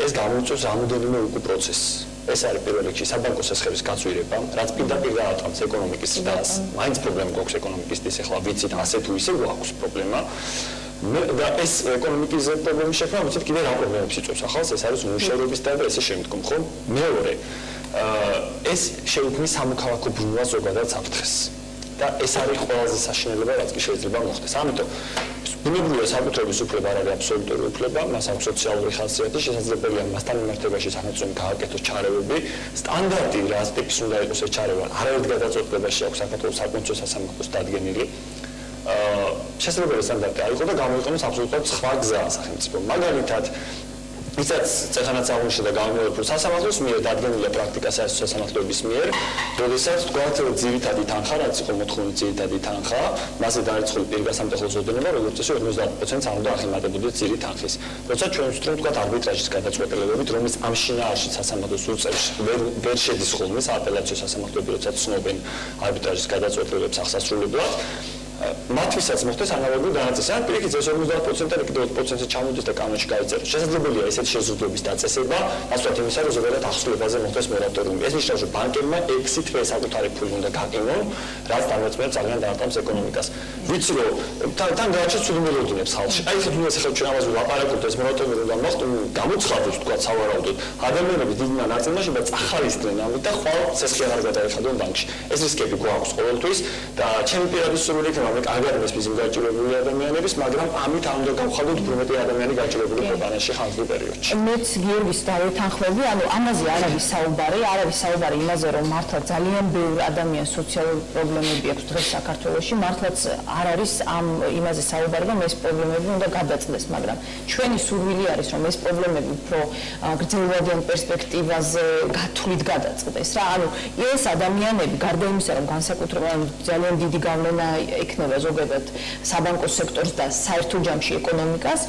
ეს გამოიწვევს რამოდენიმე უკუ პროცესს. ეს არის პირველ რიგში საბანკო სასხების გაწვირება, რაც პირდაპირ გააწყობს ეკონომიკის ზრდას. მაინც პრობლემა გვაქვს ეკონომიკის ზრდის, ახლა ვიცით, ასე თუ ისე გვაქვს პრობლემა. და ეს ეკონომიკის პრობლემის შექმნა ვიცით კიდე რა პრობლემებს იწვევს ახალს, ეს არის უმუშევრობის და ესე შემდგომ, ხო? მეორე, ეს შეუქმნის სამოქალაქო ბრუნვას ზოგადად საფრთხეს. და ეს არის ყველაზე საშინელება, რაც კი შეიძლება მოხდეს. ამიტომ ბუნებრივია საკუთრების უფლება არ არის აბსოლუტური უფლება, მას აქვს სოციალური ხასიათი, შესაძლებელია მასთან მიმართებაში სახელმწიფომ გააკეთოს ჩარევები. სტანდარტი რა ტიპის უნდა იყოს ეს ჩარევა, არაერთ გადაწყვეტილებაში აქვს საქართველოს საკონცერტო სასამართლოს დადგენილი. შესაძლებელი სტანდარტი აიღო და გამოიყენოს აბსოლუტურად სხვა გზა სახელმწიფომ. მაგალითად, ისაც წეხანაც აღნიშნა და გამოვიდა რომ სასამართლოს მიერ დადგენილია პრაქტიკა სასამართლოების მიერ, როდესაც თქვათ ძირითადი თანხა, რაც იყო მოთხოვნის ძირითადი თანხა, მასზე დაიწყო პირგასამტეხო ზრდოდება, როგორც წესი 50%-ს არ უნდა ახემატებოდეს ძირი თანხის. როცა ჩვენ ვთქვით თქვათ არბიტრაჟის გადაწყვეტილებებით, რომელიც ამ შინაარსში სასამართლოს უწევს, ვერ შედის ხოლმე სააპელაციო სასამართლოები, როცა ცნობენ არბიტრაჟის გადაწყვეტილებებს ახსასრულებლად. მათთვისაც მოხდეს ანალოგიური განაწესება. ან პირიქით ეს 50%-ი კიდევ 20%-ზე ჩამოდის და კანონში გაიწეროს. შესაძლებელია ესეთი შეზღუდვების დაწესება, ასეთ იმისა, რომ ზოგადად ახსნებაზე მოხდეს მორატორიუმი. ეს ნიშნავს, რომ ბანკებმა 6 თვე საკუთარი ფული უნდა გაყინონ, რაც დამოწმებს ძალიან დაარტყამს ეკონომიკას. ვიცი რომ თან გააჩნია ცუდი მელოდინებს ხალხში. აი ეს თუნდაც ახლა ჩვენ ამაზე ვლაპარაკობთ, ეს მორატორიუმი უნდა მოხდეს, გამოცხადოს თქვა სავარაუდოდ. ადამიანების დიდი ნაწილი შეიძლება წახალისდნენ ამით და ხვალ ცეცხლი აღარ გადაეხადონ ბანკში. ეს რისკები გვაქვს ყოველთვის და ჩემი პირადი სურვილი იქნება მე კარგად მესმის იმ გაჭირებული ადამიანების, მაგრამ ამით არ უნდა გავხადოთ უფრო მეტი ადამიანი გაჭირებული ქვეყანაში ხანძრულ პერიოდში. მეც გიორგის დავეთანხმები, ანუ ამაზე არ არის საუბარი იმაზე, რომ მართლა ძალიან ბევრი ადამიანის სოციალური პრობლემები აქვს დღეს საქართველოში, მართლაც არ არის ამ იმაზე საუბარი, რომ ეს პრობლემები უნდა გადაწყდეს, მაგრამ ჩვენი სურვილი არის, რომ ეს პრობლემები უფრო გრძელვადიან პერსპექტივაზე გათვლით გადაწყდეს რა. ანუ ეს ადამიანები გარდა იმისა, რომ განსაკუთრებით ძალიან დიდი გავლენა იქნება ზოგადად საბანკო სექტორს და საერთო ჯამში ეკონომიკას,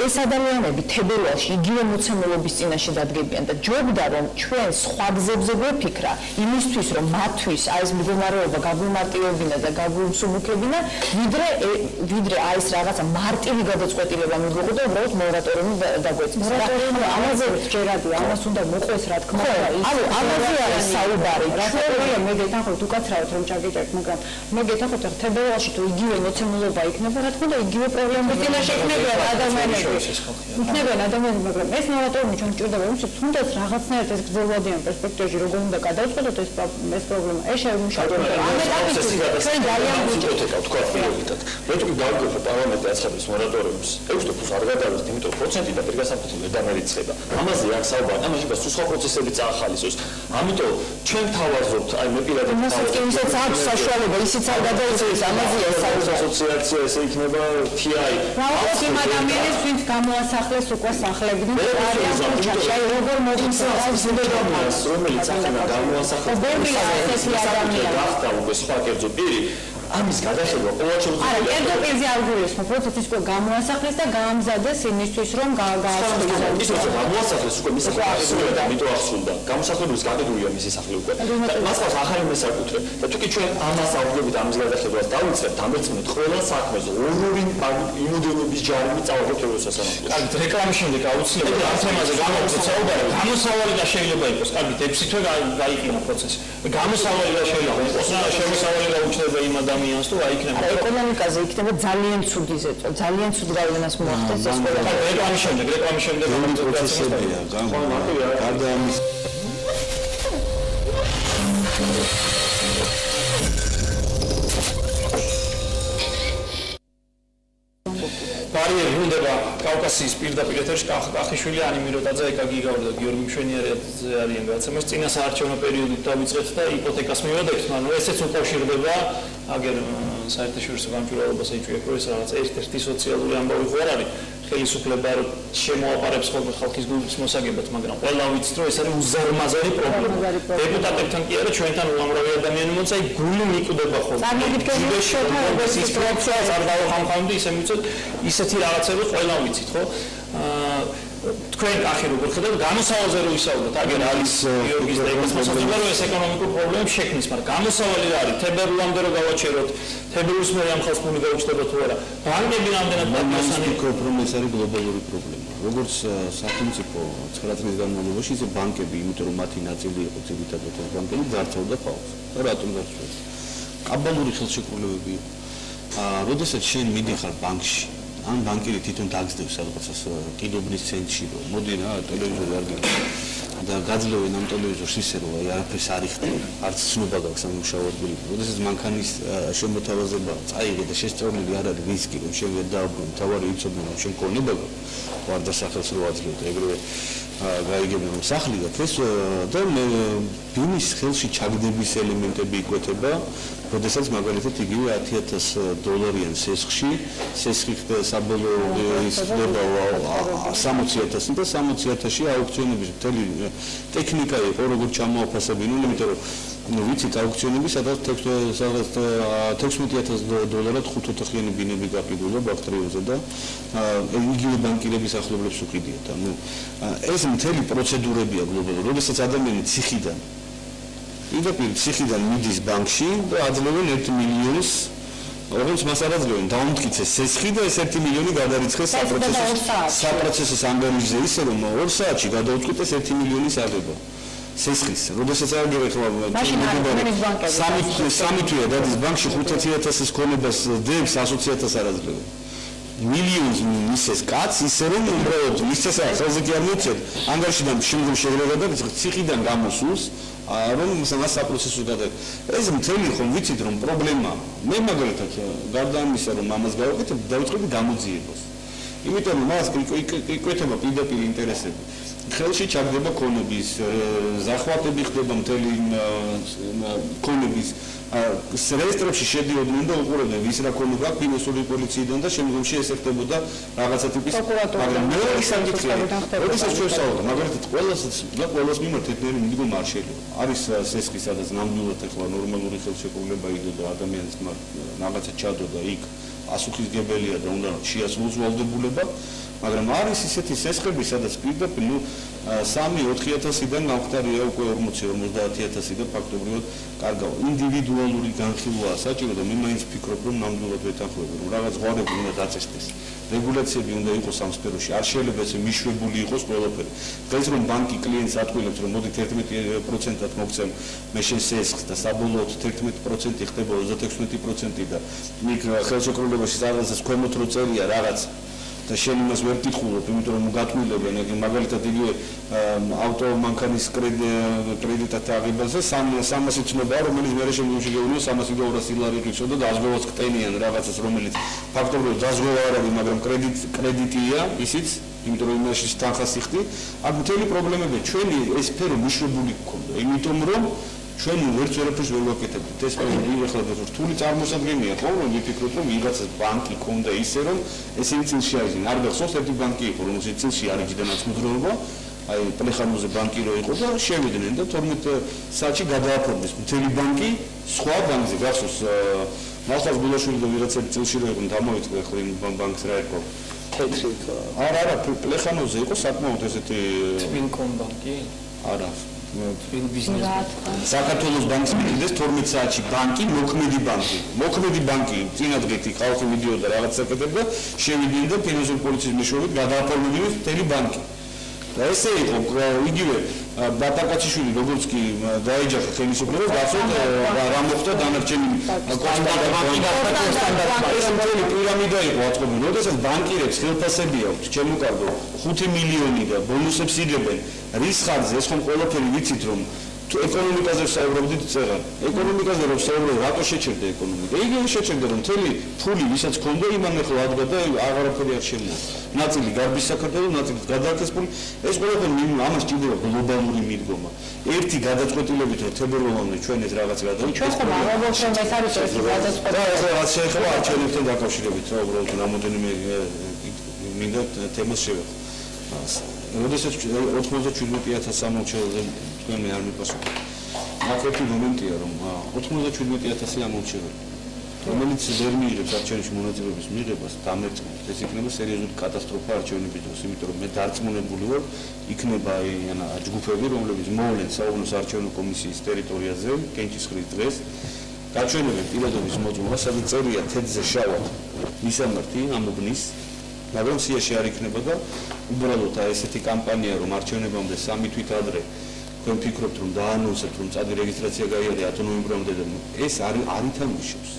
ეს ადამიანები თებერვალში იგივე მოცემულობის წინაშე დადგებიან და ჯობდა რომ ჩვენ სხვა გზებზე გვეფიქრა იმისთვის რომ მათთვის აი ეს მდგომარეობა გაგვიმარტივებინა და გაგვიმსუბუქებინა, ვიდრე აი ეს რაღაცა მარტივი გადაწყვეტილება მიგვიღო და უბრალოდ მორატორიუმი დაგვეწეს. მორატორიუმი ამაზე ჯერადია, ამას უნდა მოყვეს რა თქმა უნდა. ანუ ამაზე არის საუბარი. მე გეთანხმებით უკაცრავად რომ ჩაგიჭერთ, მაგრამ მე გეთანხმებით რომ თებერვალში თუ იგივე მოცემულობა იქნება, რა თქმა უნდა იგივე პრობლემები წინაშე იქნებიან ადამიანები, მაგრამ ეს მორატორიუმი ჩვენ გვჭირდება იმისთვის, თუნდაც რაღაცნაირად ეს გრძელვადიან პერსპექტივაში როგორ უნდა გადავწყვეტოთ ეს პრობლემა. ეს შეიმუშავოთ. ჩვენ ძალიან ვიტყოდეთ თქვა პირობითად. მე თუ გავგებო პარლამენტი აცხადებს მორატორიუმს 6% არ გადავიღეთ, იმიტომ რომ პროცენტი და პირგასამართლებელი ვერ დამერიცხება. ამაზე აქ საუბარი, ამაში სხვა პროცესები წაახალისოს. ამიტომ ჩვენ თავაზობთ, აი მე პირადად ისაც აქვს საშუალება, ისიც არ გადაიცეms, ამაზეა საუბარი. ასოციაცია ესე იქნება TI. რავაც იმ ადამიანებს, ვინც გამოასახლეს უკვე სახლებიდან, არიან ქუჩაში, აი როგორ მოგიმსახურებს იმედობას, რომელიც ახლა გამოასახლეს. გახდა უკვე სხვა კერძო პირი. ამის გადახება ყოველ შემთხვევაში არა, კერძო პირზე არ გულისხმობ, როდესაც ის უკვე გამოასახლეს და გაამზადეს იმისთვის, რომ გაასახლოს. ის უკვე გამოასახლეს, უკვე მისი სახელი და მიტო ახსულდა. გამოსახლების გადაგულია მისი სახელი უკვე. მას ყავს ახალი მესაკუთრე. და თუკი ჩვენ ამას ავგებით ამის გადახებას დავიწყებთ, ამერწმეთ ყველა საქმეზე ორ-ორი იმოდენობის ჯარიმი წავაგებთ ევროსასამართლოში. კარგი, რეკლამის შემდეგ აუცილებლად ამ თემაზე გამოვხსნით საუბარი. გამოსავალი და შეიძლება იყოს, კარგი, 6 თვე გაიყინა პროცესი. გამოსავალი და შეიძლება იყოს, რა შემოსავალი და უჩნდება იმ ადამიანს თუ აიქნება. არა, ეკონომიკაზე იქნება ძალიან ცუდი ზეწო, ძალიან ცუდ გავლენას მოახდენს ეს ყველა. რეკლამის შემდეგ პროცესებია, გარდა ამის ბარიერი ვრუნდება კავკასიის პირდაპირ ეთერში კახიშვილი, ანი მიროტაძე, ეკაგი გიორგი და გიორგი მშვენიერიძე არიან გადაცემაში. წინა საარჩევნო პერიოდით დავიწყეთ და იპოთეკას მივედექთ, მაგრამ ესეც უკავშირდება აგერ საერთაშორისო გამჭვირვალობას ეჭვია, რომ ეს რაღაც ერთ-ერთი სოციალური ამბავი ხო არ არის. ხელისუფლება შემოაყარებს ხოლმე ხალხის გულის მოსაგებად, მაგრამ ყველა ვიცით, რომ ეს არის უზარმაზარი პრობლემა. დეპუტატებთან კი არა, ჩვენთან უამრავი ადამიანი მოწაი გული მიკვდება ხოლმე. ის პროცესს არ დავახამხამდი, ისე მივიცოთ, ისეთი რაღაცები ყველა ვიცით, ხო? თქვენ ახი როგორ ხედავთ, გამოსავალზე რო ვისაუბროთ, აგერ არის გიორგის და ეკოს მოსაზრება, რომ ეს ეკონომიკურ პრობლემებს შექმნის, მაგრამ გამოსავალი რა არის? თებერვლამდე რო გავაჩეროთ, თებერვლის მერე ამ ხალხს ფული გაუჩნდება თუ არა? ბანკები რამდენად მოგესალმებით, რომ ეს არის გლობალური პრობლემა. როგორც სახელმწიფო 9 წლის განმავლობაში, ისე ბანკები, იმიტომ რომ მათი ნაწილი იყო ძირითადად ბანკები, ძარცვავდა ხალხს. რატომ ძარცვავდა? კაბალური ხელშეკრულებები იყო. როდესაც შენ მიდიხარ ბანკში, ან ბანკირი თვითონ დაგძდებს სადღაცას კიდობნის ცენტრში, რომ მოდი რა ტელევიზორი არ გიქნა და გაძლევენ ამ ტელევიზორს ისე რომ აი არაფერს არ იხდენ, არც ცნობა გაქვს ამ მუშაობ ადგილზე. როდესაც მანქანის შემოთავაზება წაიღე და შესწავლილი არ არის რისკი, რომ შენ ვერ დააბრუნო, თავარი იცოდნენ რომ შენ ქონება გაქვს, ვარდა სახელს რო აძლევთ, ეგრევე გაიგებენ სახლი და ეს და ბინის ხელში ჩაგდების ელემენტები იკვეთება, როდესაც მაგალითად იგივე $10,000 სესხი საბოლოო ის ხდება 60,000 და 60,000-ში აუქციონების მთელი ტექნიკა იყო, როგორ ჩამოაფასებინონ, იმიტომ რომ ვიცით აუქციონები სადღაც $16,000 ხუთ ოთახიანი ბინები გაყიდულა ბაქტრიოზე და იგივე ბანკირების ახლობლებს უყიდიათ. ანუ ეს მთელი პროცედურებია გლობალურად, როდესაც ადამიანი ციხიდან მიდის ბანკში და აძლევენ 1 მილიონს, როგორც მას არ აძლევენ, დაუმტკიცეს სესხი და ეს 1 მილიონი გადარიცხეს საპროცესო ანგარიშზე ისე რომ 2 საათში გადაუწყვეტეს 1 მილიონის აღება. სესხის, როდესაც აღგებენ სამი თვეა დადის ბანკში 500,000-ის ქონებას დებს 120,000 არ აძლევენ. მილიონს მისეს კაც ისე რომ უბრალოდ მისეს ახალზე კი არ მოცეთ, ანგარიშიდან შემდგომ შეგრევა და ციხიდან გამოსულს რომ მას საპროცესო გადაიღო. ეს მთელი ხომ ვიცით რომ პრობლემაა. მე მაგალითად გარდა ამისა რომ ამას გავაკეთებ, დავიწყებდი გამოძიებას. იმიტომ რომ მას იკვეთება პირდაპირ ინტერესები. ხელში ჩაგდება ქონების, ზახვატები ხდება მთელი ქონების რეესტრებში შედიოდნენ და უყურებდნენ ვის რა ქონება აქვს ფინანსური პოლიციიდან და შემდგომში ეს ეხდებოდა რაღაცა ტიპის მაგრამ მეორე საკითხია როდესაც ჩვენ ვსაუბრობთ მაგალითად ყველას მიმართ ეთნიკური მიდგომა არ შეიძლება არის სესხი სადაც ნამდვილად ეხლა ნორმალური ხელშეკრულება იდო და ადამიანის რაღაცა ჩადო და იქ პასუხისგებელია და უნდა შეასრულოს ვალდებულება მაგრამ არის ისეთი სესხები სადაც პირდაპირ 3-4,000-დან გამختარია უკვე 40-50,000 და ფაქტობრივად კარგავა ინდივიდუალური განხილვაა საჭირო და მე მაინც ვფიქრობ რომ ნამდვილად ვეთანხმები რომ რაღაც ზღვარები უნდა დაწესდეს რეგულაციები უნდა იყოს ამ სფეროში არ შეიძლება ესე მიშვებული იყოს ყველაფერი დღეს რომ ბანკი კლიენტს ატყუილებს რომ მოდით 11%-ად მოგცემ მე შენ სესხს და საბოლოოდ 11% ხდება 36% და იქ ხელშეკრულებაში რაღაცას ქვემოთ რო წერია რაღაც და შენ იმას ვერ გითხულობ, იმიტომ რომ გატყუილებენ, მაგალითად იგივე ავტომანქანის კრედიტად აღებაზე 300 ცნობაა, რომელიც მე შემდგომში გეუბნია 300 და 200 ლარი რიცოდა და აზღვევას კტენიან რაღაცას, რომელიც ფაქტობრივად დაზღვევა არ არის, მაგრამ კრედიტია, ისიც, იმიტომ რომ იმაში თანხას იხდი, აქ მთელი პრობლემები ჩვენი ეს სფერო მიშვებული გქონდა, იმიტომ რომ ჩვენ ვერც ვერაფერს ვერ ვაკეთებთ. ეს პრობლემა ახლა რთული წარმოსადგენია, ხო, რომ ვიფიქროთ, რომ ვიღაცას ბანკი ქონდა ისე, რომ ესენი წილში არის. არ გახსოვს ერთი ბანკი იყო, რომელსაც წილში არიჯდა ნაცნობრობა, აი პლეხანოზე ბანკი რო იყო და შევიდნენ და 12 საათში გადააფორმეს მთელი ბანკი სხვა ბანკზე. გახსოვს მართლაც გულაშვილი და ვიღაცები წილში რო იყვნენ, დამოვიწყდა ხო იმ ბანკს რა იყო. თეთრი იყო. არა, პლეხანოზე იყო საკმაოდ ესეთი Twincom ბანკი? არა. ბიზნესი საქართველოს ბანკს მიდიდეს 12 საათში ბანკი, მოქმედი ბანკი წინადღით ხალხი მიდიოდა რაღაც საკეთებდა, შევიდნენ და ფინანსური პოლიციის მეშვეობით გადააფორმებდნენ მთელი ბანკი. და ესე იყო იგივე ბატაკაჩიშვილი როგორც კი დაეჯახა ხელისუფლებას, გახსოვთ რა მოხდა დანარჩენი სტანდარტული პირამიდა იყო აწყობილი. როდესაც ბანკირებს ხელფასები აქვს, ჩემო კარგო, 5 მილიონი და ბონუსებს იგებენ, რის ხარჯზე ეს ხომ ყველაფერი ვიცით რომ ეკონომიკაზე ვსაუბრობდით წეღან. ეკონომიკაზე რომ ვსაუბრობ, რატო შეჭერდა ეკონომიკა? იგივე შეჭერდა რომ მთელი ფული ვისაც ქონდა იმან ახლა ადგა და აღარაფერი არ შემოვა. ნაწილი გარბის საქართველოს, ნაწილი გადააქეს ფული. ეს ყველაფერი ამას ჭირდება გლობალური მიდგომა. ერთი გადაწყვეტილებით რომ თებერვალამდე ჩვენ ეს რაღაც გადავიდეთ. ჩვენ ხომ არ ვაუბრობთ რომ ეს არის ერთი გადაწყვეტილება. და რაც შეეხება არჩევნებთან დაკავშირებით, უბრალოდ რამოდენიმე მინდა თემას შევეხო. როდესაც 97,000 სამორჩეულზე თქვენ მე არ მიპასუხეთ. აქ ერთი მომენტია რომ 97,000 ამორჩეული რომელიც ვერ მიიღებს არჩევნებში მონაწილეობის მიღებას დამერწმუნდით ეს იქნება სერიოზული კატასტროფა არჩევნების დროს იმიტომ რომ მე დარწმუნებული ვარ იქნება ჯგუფები რომლებიც მოვლენ საუბრობს არჩევნო კომისიის ტერიტორიაზე კენჭისყრის დღეს გაჩვენებენ პირადობის მოწმობა სადაც წერია თეთრზე შავად მისამართი ამობნის მაგრამ სიაში არ იქნება და უბრალოდ ესეთი კამპანია რომ არჩევნებამდე 3 თვით ადრე თქვენ ფიქრობთ რომ დაანონსებთ რომ წადი რეგისტრაცია გაიარე 10 ნოემბრამდე და ეს არ ითამაშებს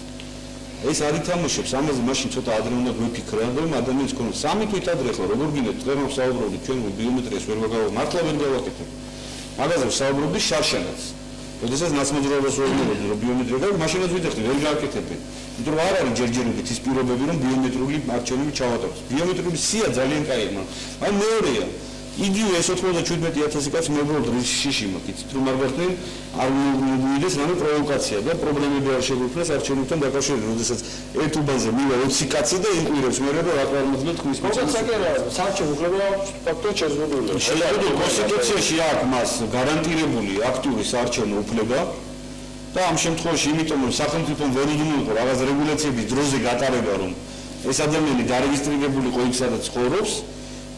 ეს არ ითამაშებს ამაზე მაშინ ცოტა ადრე უნდა გვეფიქრა რომ ადამიანს ქონოს 3 თვით ადრე ხო როგორ გინდათ თქვენ ვსაუბრობთ ჩვენ ბიომეტრიას ვერ მართლა ვერ გავაკეთებ მაგაზე ვსაუბრობდი შარშანაც როდესაც ნაცნობრობას ვეუბნებოდი რომ ბიომეტრია გაქვს მაშინაც ვიდეხდი ვერ გააკეთებენ იმიტომ რომ არ არის ჯერჯერობით ის პირობები რომ ბიომეტრიული არჩევნები ჩავატაროს ბიომეტრიული სია ძალიან კაია მაგრამ მეორეა იგივე ეს 97,000 კაცი მოგროვდა შიში მაგით რომ არ გახდნენ არ მოვიდეს რამე პროვოკაცია და პრობლემები არ შეგვიქმნას არჩევნებთან დაკავშირებით როდესაც ერთ უბანზე მივა 20 კაცი და ინკვირებს მე რა არ მოძლა თქვის საერთო უფლება ფაქტობრივად შეზღუდულია შეიძლება კონსტიტუციაში აქვს მას გარანტირებული აქტიური საარჩევნო უფლება და ამ შემთხვევაში იმიტომ რომ სახელმწიფომ ვერ იგნორირდა რაღაც რეგულაციების დროზე გატარება რომ ეს ადამიანი დარეგისტრირებული იყო იქ სადაც ცხოვრობს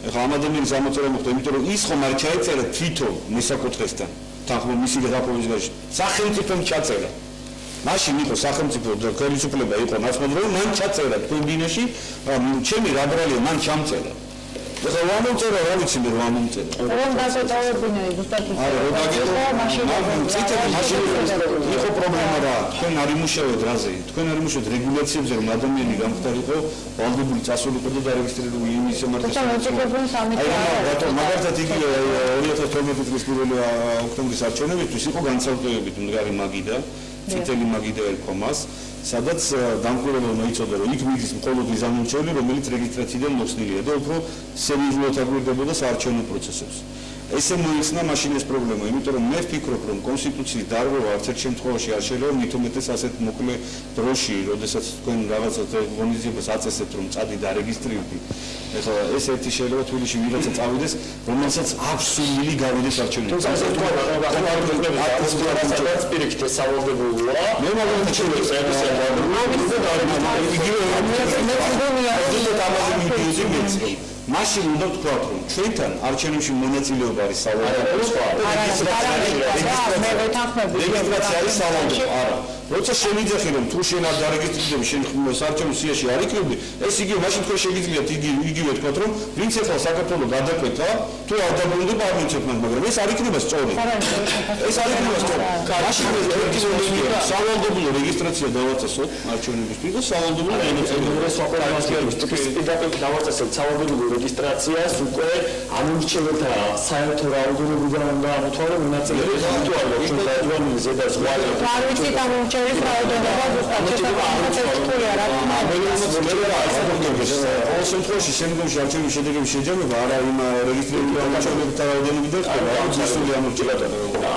ეხლა ამ ადამიანის ამოწერა მოხდა, იმიტომ რომ ის ხომ არ ჩაეწერა თვითონ მისაკუთრესთან, თანხმობა მისი გადაყოლვის გარეშე. სახელმწიფომ ჩაწერა. მაშინ იყო სახელმწიფო და ხელისუფლება იყო ნაცნობრობა, მან ჩაწერა თქვენ დინაში, ჩემი რა ბრალია, მან ჩამწერა. ეხლა ვამოწერა, რა ვიცი მე რომ ამომწერა. რომ დაგეტოვებინა ზუსტად ის. არა, რომ დაგეტოვა მაშინ იყო პრობლემა რა. თქვენ არ იმუშავეთ რაზე? თქვენ არ იმუშავეთ რეგულაციებზე, რომ ადამიანი გამختარიყო, ვალდებული წასულიყო და დარეგისტრირებული იმის შემართეს. მაგალითად იგივე 2012 წლის 1 ოქტომბრის არჩევნებისთვის იყო განსაკუთრებით მდგარი მაგიდა წითელი მაგიდა ერქვა მას, სადაც დამკვირვებელმა იცოდა, რომ იქ მიდის მხოლოდ ის ამორჩეული, რომელიც რეგისტრაციიდან მოხსნილია და უფრო სერიოზულად აგვირდებოდა საარჩევნო პროცესებს. ესე მოიხსნა მაშინ ეს პრობლემა, იმიტომ რომ მე ვფიქრობ, რომ კონსტიტუციის დარღვევა არც ერთ შემთხვევაში არ შეიძლება მით უმეტეს ასეთ მოკლე დროში, როდესაც თქვენ რაღაცა ღონისძიებას აწესებთ, რომ წადი დარეგისტრირდი. ეხლა ეს ერთი შეიძლება თბილისში ვიღაცა წავიდეს, რომელსაც აქვს სურვილი გავიდეს არჩევნებში. თუმცა ასე თქვა, რომ პირიქით ეს სავალდებულოა. მე მაგალითად შეიძლება მაშინ უნდა ვთქვათ, რომ ჩვენთან არჩევნებში მონაწილეობა არის სავალდებულო. რეგისტრაცია არის სავალდებულო. არა. როცა შემიძახი რომ თუ შენ არ დარეგისტრირდები, შენ საარჩევნო სიაში არ იქნები, ეს იგივე მაშინ თქვენ შეგიძლიათ იგივე თქვათ, რომ ვინც ახლა საქართველოს გადაკვეთა, თუ არ დაბრუნდება არ მიცეკვნან, მაგრამ ეს არ იქნება სწორი. ეს არ იქნება სწორი. მაშინ ეს სავალდებულო რეგისტრაცია დავაწესოთ არჩევნებისთვის და სავალდებულო დავაწესოთ სავალდებულო რეგისტრაციას უკვე ამორჩეველთა საერთო რაოდენობიდან უნდა ამოთვალო მონაწილეობის აქტუალურად ჩვენ დაგვანილი ზედა ზღვა ჩემს რაოდენობა ყოველ შემთხვევაში შემდგომში არჩევნების შედეგების შეჯამება არა იმ რეგისტრირებული არჩევნებთა რაოდენობიდან ხდება, არც ისული ამორჩეულობა.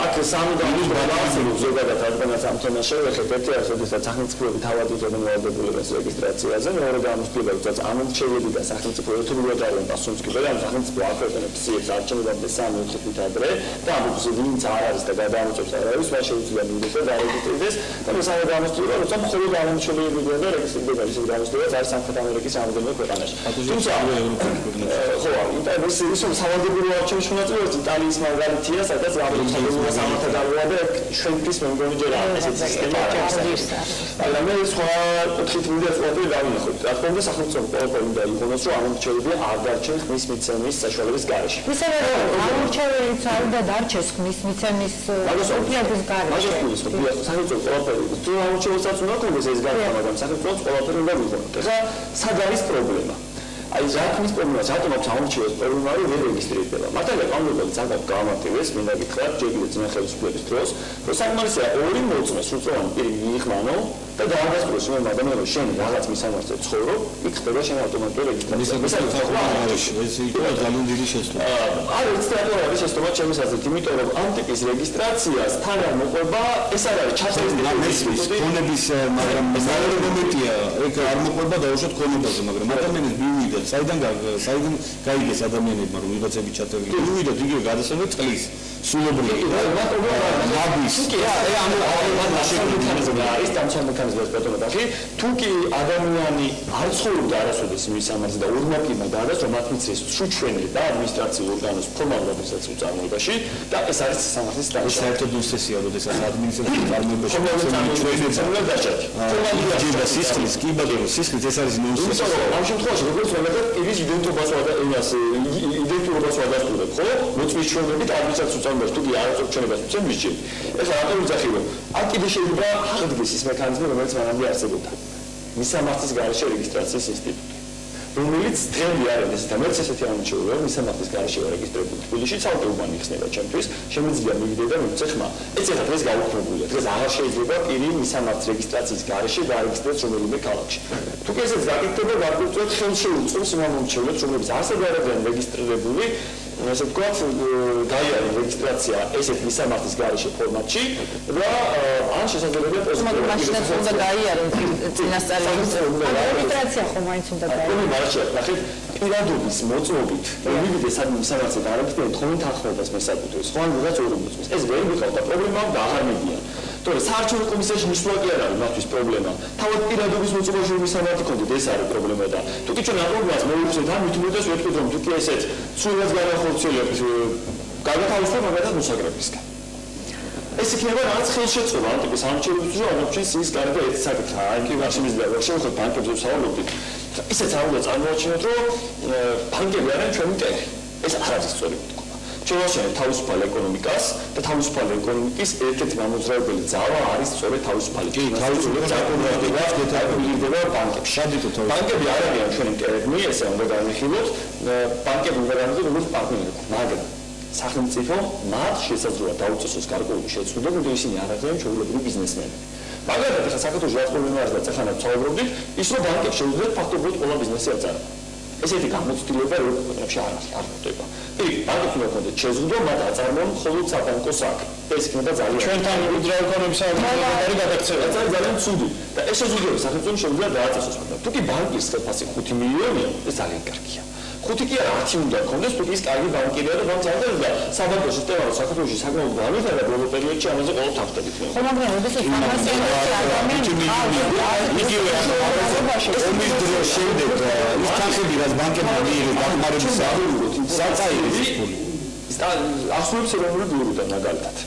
აქ სამი დავასრულოთ ზოგადად არბანას ამ თემაში, ეხეთ ერთი არის, როდესაც სახელმწიფოები თავად იწვევენ ვალდებულებას რეგისტრაციაზე, მეორე გამოსπილება, როდესაც ამორჩევლები და სახელმწიფო ერთობლივად არიან პასუხისმგებელი, ამ სახელმწიფო აკვირვებს სიებს არჩევნებამდე 3-4 თვით ადრე და ამბობს, ვინც არ არის და გადაამოწევს არ არის, მას შეუძლია მივიდეს და დარეგისტრირდეს. და მესამე გამოსწორება, როცა მხოლოდ ამორჩევლები და რეგისტრირდება ისე გამოსწორება არის სამხრეთ ამერიკის ამოდენო ქვეყანაში. თუმცა ხო, ის სავალდებულო არჩევნების მონაწილეობის იტალიის მაგალითია, სადაც ამორჩევლობა სამართალ დაუვადა ჩვენთვის მე მგონი ჯერ ასეთი სისტემა არის. მაგრამ მე სხვა კუთხით მინდა წვეთი დავინახოთ. რა თქმა უნდა სახელმწიფო ყველაფერი უნდა იგონოს, რომ ამორჩევლები არ დარჩენ ხმის მიცემის საშუალების გარეშე. ისე რომ ამორჩევლიც არ უნდა დარჩეს ხმის მიცემის ოფიციალურ გარეშე. სახელმწიფო ყველაფერი თუ ამორჩევლსაც უნდა ქონდეს ეს გარკვევა, მაგრამ სახელმწიფოც ყველაფერი უნდა მიღოთ. ეხლა სად არის პრობლემა? აი ზაქნის პრობლემა, რატომ აქვს ამორჩევლების პრობლემა, რომ ვერ რეგისტრირდება. მართალია კანონმდებლობა ძალიან გაამართლეს, მინდა გითხრათ, ჯეგრეთ ძინა ხელისუფლების დროს, რომ საკმარისია ორი მოწმე სრულწლოვანი პირი მიიღმანო და დაადასტუროს იმ ადამიანს შენ რაღაც მისამართზე ცხოვრობ, იქ ხდება შენ ავტომატურად რეგისტრაცია. ეს იქნება ძალიან დიდი შეცდომა. არის თეატრალური შეცდომა ჩემს აზრით, იმიტომ რომ ამ ტიპის რეგისტრაციას თან არ მოყვება, ეს არ არის ჩასწრების ქონების, მაგრამ მეორე მომენტია, ეგ არ მოყვება დაუშვათ ქონებაზე, მაგრამ ადამიანის მივიდა საიდან გაიგეს ადამიანებმა რომ ვიღაცები ჩაწერილი. მივიდა იგივე გადასანა წყლის სულობრივი. ნაბის. არის დამცავ მექანიზმის ბატონობაში, თუ კი ადამიანი არ ცხოვრობდა არასოდეს იმის სამართლზე და ორმაკიმა დაადას რომ მათ მიცეს შუჩვენე და ადმინისტრაციულ ორგანოს ფორმალურ ადმინისტრაციულ წარმოებაში და ეს არის სამართლის დარჩა. საერთოდ უსესია, როდესაც ადმინისტრაციულ წარმოებაში ჩვენ დაჭერთ. ჯერა სისხლის, კი ბატონო, სისხლის ეს არის ნონსენსი. ამ შემთხვევაში როგორც ვამბობთ, ის იდენტობას იდენტურობას ვადასტურებ, ხო? მოწმის ჩვენებით ადმინისტრაციულ წარმოებაში თუ კი არაწუხ ჩვენებას მიცემ მისჯენ. ეხლა რატომ ვიძახი რომ აქ კიდე შეიძლება აღდგეს ის მექანიზმი, რომელიც მანამდე არსებობდა. მისამართის გარეშე რეგისტრაციის ინსტიტუტი, რომელიც დღემდე არ არის და მეც ესეთი ამორჩეულია, მისამართის გარეშე რეგისტრირებული თბილისში საუკეთესო იქნება ჩემთვის, შემიძლია მივიდე და მივცე ხმა. ეცეთა დღეს გაუქმებულია. დღეს აღარ შეიძლება პირი მისამართის რეგისტრაციის გარეშე დაარეგისტრირდეს რომელიმე ქალაქში. თუ კი ესეც დაკითხება, გარკვეულწილად ხელშეუწყობს იმ ამორჩევლებს, რომლებიც არსად არ არიან რეგისტრირებული, ასე ვთქვათ, გაიარე რეგისტრაცია ესეთ მისამართის გარეშე ფორმატში და ან შესაძლებელია მაგრამ მაშინაც უნდა გაიაროს წინასწარი რეგისტრაცია ხომ მაინც უნდა გაიაროს. ნახეთ, პირადობის მოწმობით, მივიდეს მისამართზე და არაფერი თხოვნით თანხმობას მესაკუთრებს. ხო ან ვიღაც ორი მოწმეს. ეს ვერ მიყავდა პრობლემა და აღარ მიდიან. თორე საარჩევნო კომისიაში მისვლა კი არ არის მათთვის პრობლემა. თავად პირადობის მოწმობაში მისამართი კონდეთ, ეს არის პრობლემა და თუ კი ჩვენ ამ პრობლემას მოვიხსენთ, ამ მithumetes ვეთქვით რომ თუ კი ესეც სულაც განახორციელებთ გადათავისუფლება მაგათაც მოსაკრებისგან. ეს იქნება რაღაც ხელშეწყობა ამ ტიპის ამორჩევლებში, რომ ამორჩევის ის გარდა ერთი საკითხია. აი კი არ შემიძლია რომ შევხვდეთ ბანკებზე ვსაუბრობთ. ისეც არ უნდა წარმოაჩინოთ, რომ ბანკები არიან ჩვენი მტერი. ეს არ არის სწორი მდგომა. ჩვენ ვაშენებთ თავისუფალ ეკონომიკას და თავისუფალ ეკონომიკის ერთ-ერთი მამოძრავებელი ძალა არის სწორედ თავისუფალი. კი, თავისუფალი ეკონომიკა ბანკებში. ბანკები არ არიან ჩვენი მტერები, ესე უნდა განვიხილოთ. ბანკები უნდა განვიხილოთ როგორც პარტნიორები, მაგრამ სახელმწიფო მათ შესაძლოა დაუწესოს გარკვეული შეცდომა, რომ ისინი არ არიან ჩვეულებრივი ბიზნესმენები. მაგალითად, ახლა საქართველოს რაც პრობლემა არის და წახანაც ვსაუბრობდით, ის რომ ბანკებს შეუძლიათ ფაქტობრივად ყველა ბიზნესი აწარმოოს. ესეთი გამოცდილება ევროპულ ქვეყნებში არ ხდება. პირიქით, ბანკებს უნდა ქონდეთ შეზღუდვა, მათ აწარმოონ მხოლოდ საბანკო საქმე. ეს იქნება ძალიან ჩვენთან უძრავი ეკონომიკის აღდგენილი გადაქცევა. ეს არის ძალიან ცუდი და ეს შეზღუდვები სახელმწიფომ შეუძლია დააწესოს, მაგრამ თუ კი ბანკის ხელფასი 5 მილიონია, ეს ძალიან კარგია. 5 კი არა 10 უნდა ქონდეს, თუ კი ის კარგი ბანკირია და ბანკს აწევდა საბანკო სისტემა რომ საქართველოში საკმაოდ განვითარდა ბოლო პერიოდში ამაზე ყოველ თავს ხდება. ხო, მაგრამ როდესაც ინფორმაციაში ომის დროს შემდეგ ის თანხები რაც ბანკებმა მიიღეს დახმარების საწაირის ფული. ახსოვებს ეროვნული ბიუროდან მაგალითად.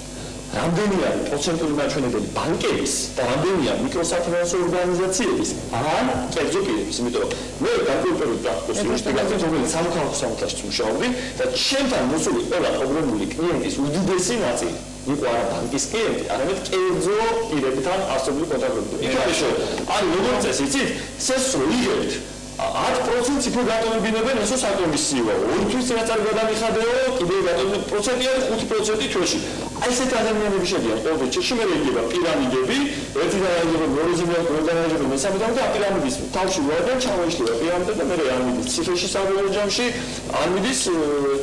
რამდენი არის პროცენტული მაჩვენებელი ბანკების და რამდენი არის მიკროსაფინანსო ორგანიზაციების ან კერძო პირების, იმიტომ რომ მე განკვეთებით პრაქტიკულ ინვესტიგაციას, რომელიც სამოქალაქო სამართალში მუშაობდი და ჩემთან მოსული ყველა პრობლემული კლიენტის უდიდესი ნაწილი იყო არა ბანკის კლიენტი, არამედ კერძო პირებთან არსებული კონტაქტები. იქნება არის როგორც წესი, იცით, სესრო იგებთ 10% ციფრო გატოვებინებენ ესო საკომისიო. 2 თვის წინაწარი გადამიხადეო, კიდევ გატოვებული პროცენტი არის 5% ჩვენში. აი ესეთი ადამიანები შედიან ყოველ ჩეში მე რეგება პირამიდები, ერთი განაიღება ორგანიზება მესამე და პირამიდის თავში ვარდან ჩავეშლება პირამიდა და მე არ მიდის ციფრში საბოლოო ჯამში არ მიდის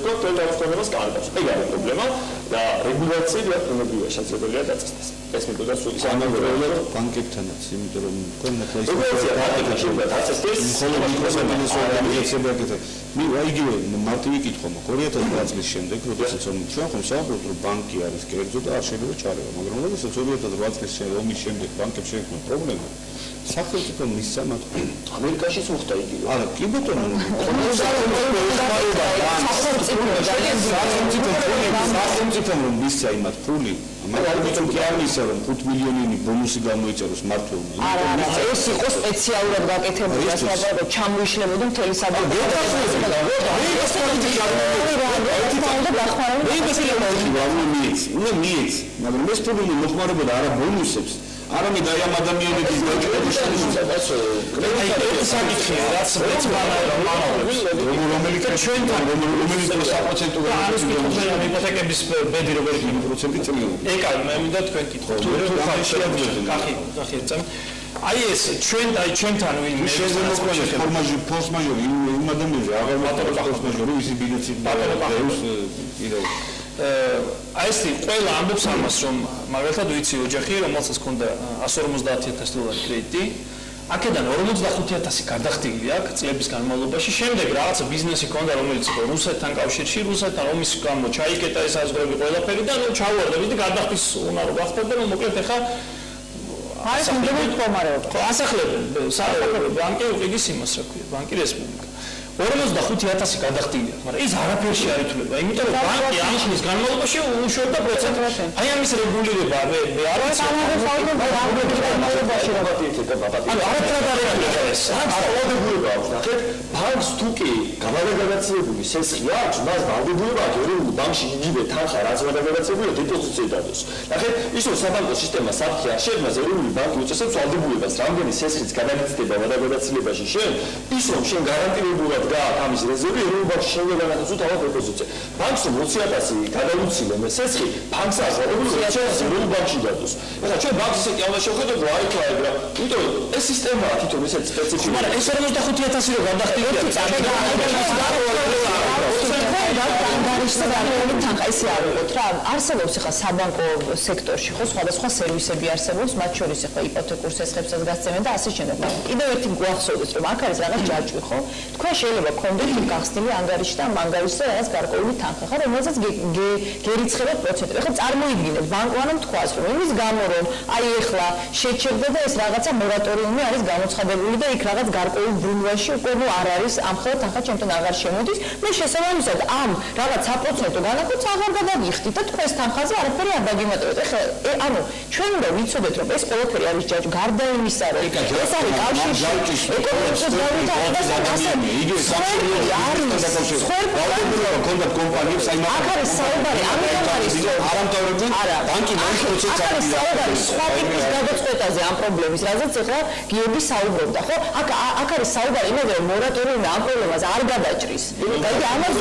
პროდუქტების კარგავს. ეგ არის პრობლემა და რეგულაციები აკრებია შესაძლებელია დაწესდეს. ეს მეთოდა სულის ამბობენ ბანკებთანაც, იმიტომ რომ კონკრეტულად რეგულაცია ბანკებთან შეიძლება დაწესდეს მხოლოდ მიკროფინანსო ორგანიზაციები აკეთებს. იგივე მარტივი კითხვა მაქვს 2010 წლის შემდეგ, როდესაც ჩვენ ხომ საუბრობთ რომ ბანკი არის კერძო და არ შეიძლება ჩარევა, მაგრამ როდესაც 2008 წლის ომის შემდეგ ბანკებს შეექმნა პრობლემა, სახელმწიფო მისცა მათ ამერიკაშიც მოხდა იგივე. არა, კი ბატონო, სახელმწიფომ რომ მისცა იმათ ფული, მაგრამ კი არ მისცა რომ 5 მილიონიანი ბონუსი გამოიწეროს მართლობა. არა, ეს იყო სპეციალურად გაკეთებული, ასე ჩამოიშლებოდა მთელი საბანკო. მაგრამ ეს პრობლემა მოხმარებოდა არა ბონუსებს, არამედ აი ამ ადამიანების დაჭერების საკითხია, რაც რომელიც ჩვენთან რომელიც საპროცენტო იპოთეკების ბედი როგორი პროცენტი წელია. ეკა მე მინდა თქვენ კითხოთ. აი ეს ჩვენთან ვინმე შეიძლება ფორმაჟი ფორსმაჟორი იმ ადამიანზე აღარ მატარებს ფორსმაჟორი ისი ბილეთი დეუს ირე აი ეს ყველა ამბობს ამას რომ მაგალითად ვიცი ოჯახი რომელსაც ჰქონდა 150,000 დოლარი კრედიტი აქედან 45,000 გარდახდილი აქვს წლების განმავლობაში შემდეგ რაღაცა ბიზნესი ჰქონდა რომელიც იყო რუსეთთან კავშირში რუსეთთან ომის გამო ჩაიკეტა ეს საზღვრები ყველაფერი და ნუ ჩაუვარდებით და გარდახდის უნარო გახდა და მოკლედ ახლა აი მომდევნო მდგომარეობა. ხო, ასახლებენ ბანკი უყიდის იმას, რა ქვია, ბანკი რესპუბლიკა. 45,000 გადახდილია, მაგრამ ის არაფერში არ ითვლება, იმიტომ რომ ბანკი ამ ხნის განმავლობაში უშუალოდ პროცენტს. აი ამის რეგულირება მე არ ვიცი. ბანკს თუ კი გამაგადაცებული სესხი აქვს, მას ვალდებულება აქვს ეროვნულ ბანკში იგივე თანხა რაც გადაგაცებულია დეპოზიტზე დადოს. ნახეთ, ის რომ საბანკო სისტემა საფრთხე არ შექმნას ეროვნული ბანკი უწესებს ვალდებულებას რამდენი სესხიც გადაგაცდება გადაგაცილებაში შენ, ის რომ შენ გარანტირებულად გააქვს ამის რეზერვი ეროვნულ ბანკში შეიძლება განაცვლო თავად დეპოზიტზე. ბანკს 20,000 გადაუცილე მე სესხი, ბანკს ვალდებულება შეიძლება ეროვნულ ბანკში დადოს. ეხლა ჩვენ ბანკს ისე კი უნდა შევხედოთ რომ აი თუ აი რა. იმიტომ რომ ეს სისტემაა თვითონ ესეც სპეციფიკური. მაგრამ ეს 45,000 რო გადახდილია ეს არ ვიყოთ რა არსებობს ხა საბანკო სექტორში ხო სხვადასხვა სერვისები არსებობს მათ შორის ხა იპოთეკურ სესხებსაც გასცემენ და ასე შემდეგ კიდევ ერთი გვახსოვდეს რომ აქ არის რაღაც ჯაჭვი ხო თქვენ შეიძლება გქონდეთ გახსნილი ანგარიში და ანგარიშზე რაღაც გარკვეული თანხა ხა რომელსაც გერიცხებათ პროცენტი ხა წარმოიდგინეთ ბანკოვანამ თქვას რომ იმის გამო რომ აი ეხლა შეჩერდა და ეს რაღაცა მორატორიუმი არის გამოცხადებული და იქ რაღაც გარკვეულ ბრუნვაში უკვე ნუ არ არის ამ ხოლმე თანხა ჩემთან აღარ შემოდის მე შესაბამისად ამ რაღაც საპროცენტო განაყოფს აღარ გადაგიხდით და თქვენს თანხაზე არაფერი არ დაგიმატებთ. ეხლა ანუ ჩვენ უნდა ვიცოდეთ რომ ეს ყველაფერი არის ჯაჭვი გარდა იმისა რომ ეს არის კავშირში ეკონომიკის განვითარებას ასე იგივე საქმეები არის ვალდებულება ქონდა კომპანიებს აი მაგ არის საუბარი ამიტომ არის არამთავრობენ ბანკი პროცესს არის საუბარი სხვა ტიპის გადაწყვეტაზე ამ პრობლემის რაზეც ეხლა გიორგი საუბრობდა ხო აქ არის საუბარი იმაზე, რომ მორატორიუმი ამ პრობლემას არ გადაჭრის. და ამაზე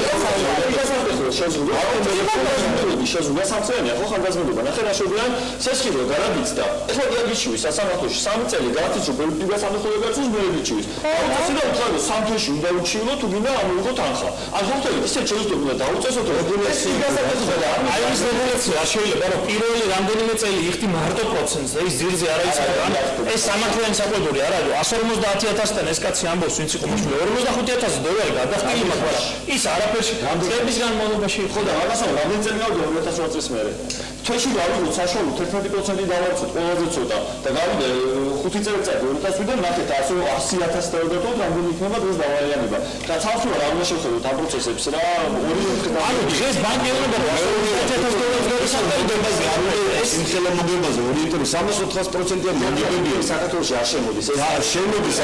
შეზღუდვა სამწლიანია, ხო ხანგრძლივობა. ნახე რა შეგვიძლია სესხირო გარანტიცდა. ეხლა გიჩვენებს სასამართლოში 3 წელი გარანტიცო პოლიტიკა სამართლებრივი მერეჩივის. ასე რომ თქვა სამ თვეში უნდა უჩივლო თუ გინდა ამოიღო თანხა. ან ხოთელი ისე შეიძლება დაუწესოთ რეგულაცია. აი ეს რეგულაცია შეიძლება რომ პირველი რამდენიმე წელი იხდი მარტო პროცენტს და ის ძირზე არ აიწყება. ეს სამართლიანი საყოველთაური არ არის 150,000-დან ეს კაცი ამბობს ვინც იყო მოშლე 45,000 გადახდილი მაგრამ ის არაფერში წლების განმავლობაში ხო და რაღაცა რამდენი წელი გავიდა 2008 წლის მერე. თვეში გავიგოთ საშუალო 11% დავარწოთ ყველაზე ცოტა და გავიდა 5 წელიწადი 2008-დან ნახეთ 100,000 დაუდოთ რამდენი იქნება დღეს დავალიანება. და ცალსურა რა უნდა შევხედოთ ამ პროცესებს რა ორი ანუ დღეს ბანკი უნდა ეს იმხელა მოგებაზე ორიენტირი 300-400%-იანი მოგებია საქართველოში არ შემოდის ეს არ შემოდის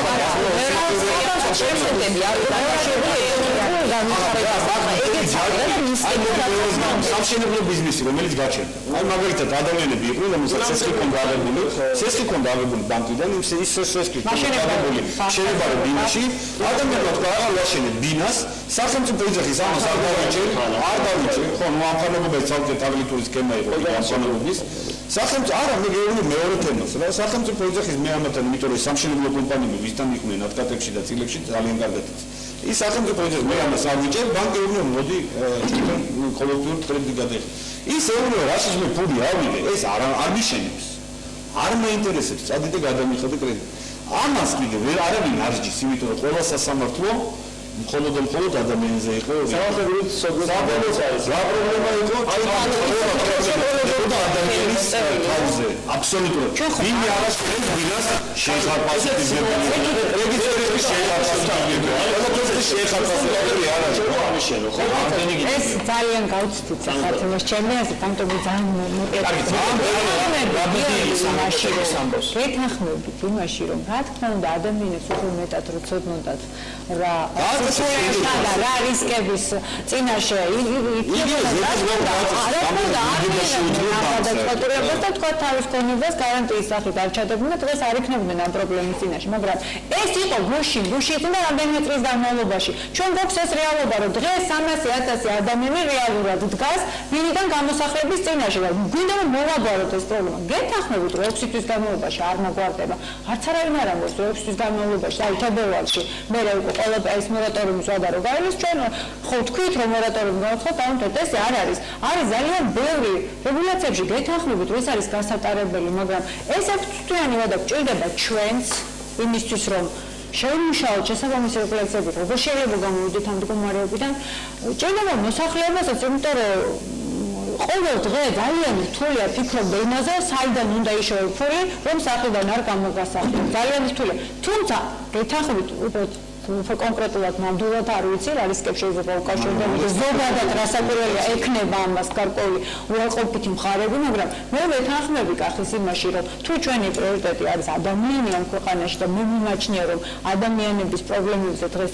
სამშენებლო ბიზნესი რომელიც გაჩერდა. აი მაგალითად ადამიანები იყვნენ რომელსაც სესხი ჰქონდა აღებული, სესხი ჰქონდა აღებული ბანკიდან, ის სესხი ჰქონდა აღებული შენებარე ბინაში, ადამიანმა თქვა აღარ ვაშენებ ბინას, სახელმწიფო ეძახის ამას არ დავიჭერ, ხო, ნუ ამხანაგობა ცალკე თაღლითური სქემა იყო ამხანაგობის. სახელმწიფო არა მე გეუბნები მეორე თემას რა სახელმწიფო ეძახის მე ამათან იმიტომ რომ სამშენებლო კომპანიები ვისთან იყვნენ ატკატებში და წილებში ძალიან კარგად ის სახელმწიფო ეძახის მე ამას არ ვიჭერ ბანკი ეუბნება მოდი ჩვენ კოლექტიურ კრედიტი გადაიხადე ის ეუბნება რაშიც მე ფული ავიღე ეს არ მიშენებს არ მეინტერესებს წადიდე გადამიხადე კრედიტი ამას კიდე ვერ არავინ არ ჯის იმიტომ რომ ყველა სასამართლო მხოლოდ ადამიანზე იყო სამართლებრივი საბოლოოს არის რა პრობლემა იყო ადამიანის თავზე აბსოლუტურად ვინმე არ ასწრებს ბინას შეხარფასი რეგისტრები შეხარფასი შეხარფასი არ არის ამიშენო ხო ეს ძალიან გავწვით საქართველოს ჩემი ასე ბანკები ძალიან გეთანხმებით იმაში რომ რა თქმა უნდა ადამიანებს უფრო მეტად როცოდნოდათ რა რა რისკების წინაშე და თქვა თავის კონებას გარანტიის სახით არ ჩადებდნენ დღეს არ იქნებოდნენ ამ პრობლემის წინაშე მაგრამ ეს იყო გუში და რამდენიმე წლის განმავლობაში ჩვენ გვაქვს ეს რეალობა რომ დღეს 300,000 ადამიანი რეალურად დგას ვინიდან გამოსახლების წინაშე და გვინდა რომ მოვაბაროთ ეს პრობლემა გეთანხმებით რომ 6 თვის განმავლობაში არ მოგვარდება არც არავინ არ ამბობს რომ 6 თვის განმავლობაში აი თებერვალში მე ყველა ეს მორატორიუმის ვადა რო გაილის ჩვენ ხო თქვით რომ მორატორიუმი გავხოთ ამიტომ ეს არ არის ძალიან ბევრი რეგულაციებში გეთანხმებით რომ ეს არის გასატარებელი მაგრამ ეს ერთთვიანი ვადა გჭირდება ჩვენს იმისთვის რომ შევიმუშაოთ შესაბამისი რეგულაციები როგორ შეიძლება გამოვიდეთ ამ მდგომარეობიდან ჭირდება მოსახლეობასაც იმიტომ რომ ყოველ დღე ძალიან რთულია ფიქრობდა იმაზე საიდან უნდა იშოვო ფული რომ საყიდან არ გამოგასახლოს ძალიან რთულია თუმცა გეთანხმებით უბრალოდ კონკრეტულად ნამდვილად არ ვიცი რა რისკებს შეიძლება უკავშირდება ზოგადად რასაკვირველია ექნება ამას გარკვეული უარყოფითი მხარეები მაგრამ მე ვეთანხმები კახის იმაში რომ თუ ჩვენი პრიორიტეტი არის ადამიანი ამ ქვეყანაში და მე მიმაჩნია რომ ადამიანების პრობლემებზე დღეს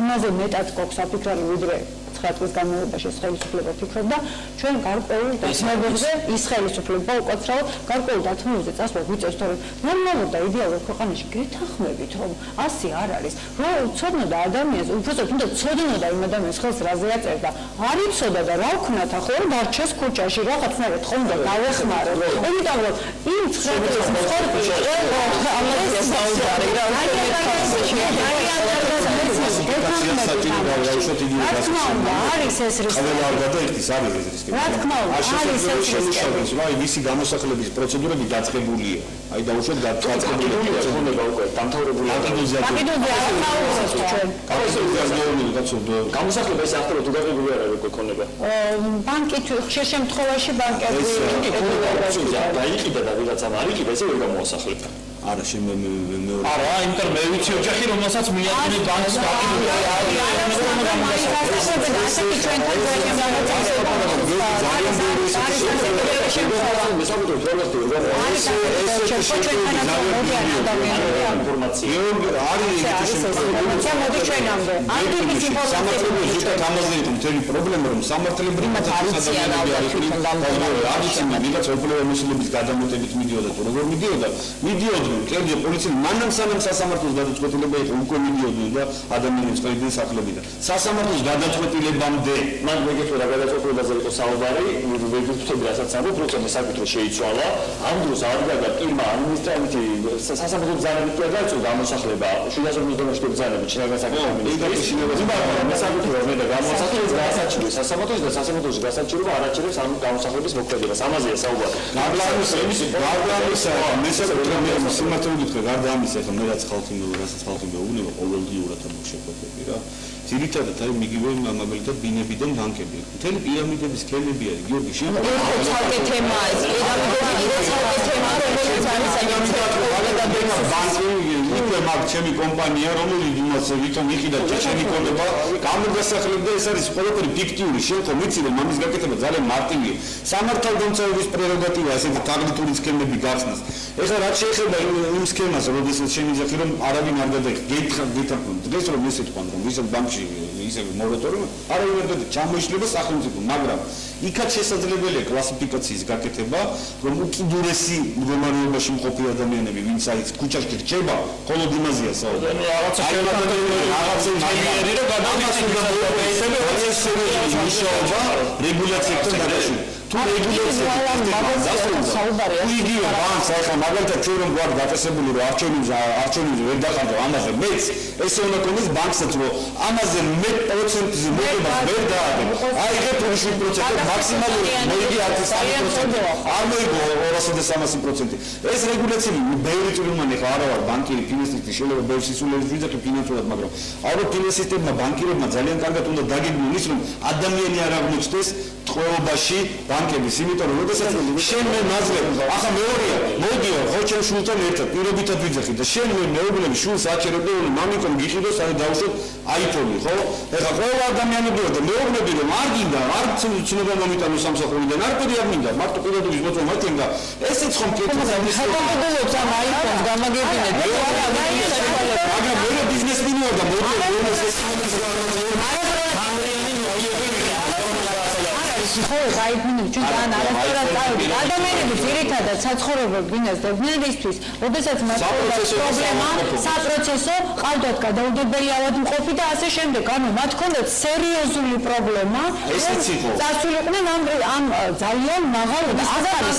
იმაზე მეტად გვაქვს საფიქრალი ვიდრე 9 წლის განმავლობაში ხელისუფლება ფიქრობდა ჩვენ გარკვეულ დათმობებზე ის ხელისუფლება უკაცრავ გარკვეულ დათმობებზე წასვლა გვიწევს თორემ ნორმალურ და იდეალურ ქვეყანაში გეთანხმებით რომ ასე არ არის რომ ცოდნოდა ადამიანს უბრალოდ უნდა ცოდნოდა იმ ადამიანს ხელს რაზე აწერდა არ იცოდა და რა ვქნათ ახლა რომ დარჩეს ქუჩაში რაღაცნაირად ხონდა გავეხმარო იმიტომ რომ იმ ცხოვრების მსხვერპლი არის ეს რისკი. ყველა არ გადაიხდის არის ეს რისკი. რა თქმა უნდა, არის ეს რისკი. აი ვისი გამოსახლების პროცედურები დაწყებულია. აი დაუშვათ დაწყებულია პროცედურა უკვე დამთავრებული. აკიდოზე არ თავაზობთ ჩვენ. გამოსახლება ეს ახლა თუ გაყიდული არ არის გქონება. ბანკი ხშირ შემთხვევაში ბანკები დაიყიდა და ვიღაცამ არ იყიდა ესე ვერ გამოასახლება. არა მეორე არა იმიტომ მე ვიცი ოჯახი რომელსაც მიაწერენ ბანკს და მოდი ჩვენამდე. ამ ტიპის ინფორმაცია ზუსტად ამაზე იყო მთელი პრობლემა, რომ სამართლებრივი ვიღაც ოპერატიული მოსილების გადამეტებით მიდიოდა თუ როგორ მიდიოდა, მიდიოდნენ კერძო პოლიცია მანამ სანამ სასამართლოს გადაწყვეტილება იყო უკვე მიდიოდნენ და ადამიანებს ყიდნენ სახლებიდან. სასამართლოს გადაწყვეტილებამდე მან მეგეთო რა გადაწყვეტილებაზე იყო საუბარი, ვეგეთები რასაც ამბობ, როცა საკითხი შეიცვალა, ამ დროს არ გადაგკირმა ადმინისტრაციული სასამართლო ბრძანებით კი არ დაიწყო გამოსახლება 750 ბრძანებით შინაგან საკითხების მინისტრიის საკითხი მე და გამოსახლების გასაჩივრება სასამართლოს და სასამართლოს გასაჩივრება არ აჩერებს ამ გამოსახლების მოქმედებას. ამაზეა საუბარი. გარდა ამისა, გარდა ამისა, ხომ მე რაც ხალხი მეუბნება ყოველდღიურად ამ შეფოთები რა. ძირითადად არის მიგივე მაგალითად ბინებიდან ბანკები. მთელი პირამიდების სქემები არის გიორგი შენ. ცალკე თემაა ეს. პირამიდები ცალკე თემაა, რომელიც არის ბანკი მაგ ჩემი კომპანია, რომელიც იმას ვითომ იყიდა ჩემი კონტება, გამოგასახლებდა ეს არის ყველაფერი ფიქტიური. შენ ხომ ვიცი რომ ამის გაკეთება ძალიან მარტივია. სამართალდამცავების პრეროგატივა ესეთი ტაგნიტური სქემები გახსნას. ეხლა რაც შეეხება იმ სქემას, როდესაც შემიძლია რომ არავინ არ გადაიხ, გითხრა დღეს რომ ესე თქვა რომ ვისაც ბანკში ისე მორატორიუმი არავინ არ გადაიხ, ჩამოიშლება სახელმწიფო, მაგრამ იქაც შესაძლებელია კლასიფიკაციის გაკეთება, რომ უკიდურესი მდგომარეობაში მყოფი ადამიანები, ვინც არის ქუჩაში რჩება, მხოლოდ იმაზეა საუბარი. რაღაცა მაგიერი რომ მუშაობა რეგულაციებთან დაკავშირებით. თუ რეგულაციები საუბარია. იგივე ბანკს ახლა მაგალითად ჩვენ რომ გვაქვს დაწესებული რომ არჩევნებზე ვერ დახარჯო ამაზე მეც ესე უნდა ქონდეს ბანკსაც რომ ამაზე 1%-ზე მოგება ვერ დაადო. აიღეთ 20% მაქსიმალური მოიგი 13%. არ მოიგო 200-300%. ეს რეგულაციები ბევრი წვრილმანი ხო არა ვარ ბანკირი ფინანსისტი შეიძლება ბევრი სისულელით ვიძახი ფინანსურად მაგრამ ალბათ ფინანსისტებმა ბანკირებმა ძალიან კარგად უნდა დაგეგმონ ის რომ ადამიანი არ აღმოჩნდეს ტყვეობაში ბანკების, იმიტომ რომ შესაძლოა შენ მე მაძლევ, ახლა მეორეა, მოდიო, ხო ჩემ შულთან ერთად პირობითად ვიძახი და შენ მე მეუბნები შულს აჩერებდი, რომ მამიკომ გიყიდოს, აი დავუშვებ iPhone-ი, ხო? ეხლა ყველა ადამიანები და მეუბნები რომ არ გინდა, არ ცნობა მომიტანო სამსახურიდან, არ პედი არ მინდა, მარტო პირადობის მოწმობა თენდა. ესეც ხომ კეთილს ხოდობდობს ამ iPhone-ს გამაგებინეთ. მაგრამ მე ბიზნესმენი ვარ და ხო, გაიგონებ ჩვენ ძალიან არასწორად წავედი. ადამიანები ძირითადად საცხოვრებელ ბინას დებდნენ ისთვის, როდესაც მათ პრობლემა, საპროცესო, ყავდათ გადაუდებელი ავადმყოფი და ასე შემდეგ. ანუ მათ ჰქონდათ სერიოზული პრობლემა. ესეც იყო. წასულიყვნენ ამ ძალიან მაღალ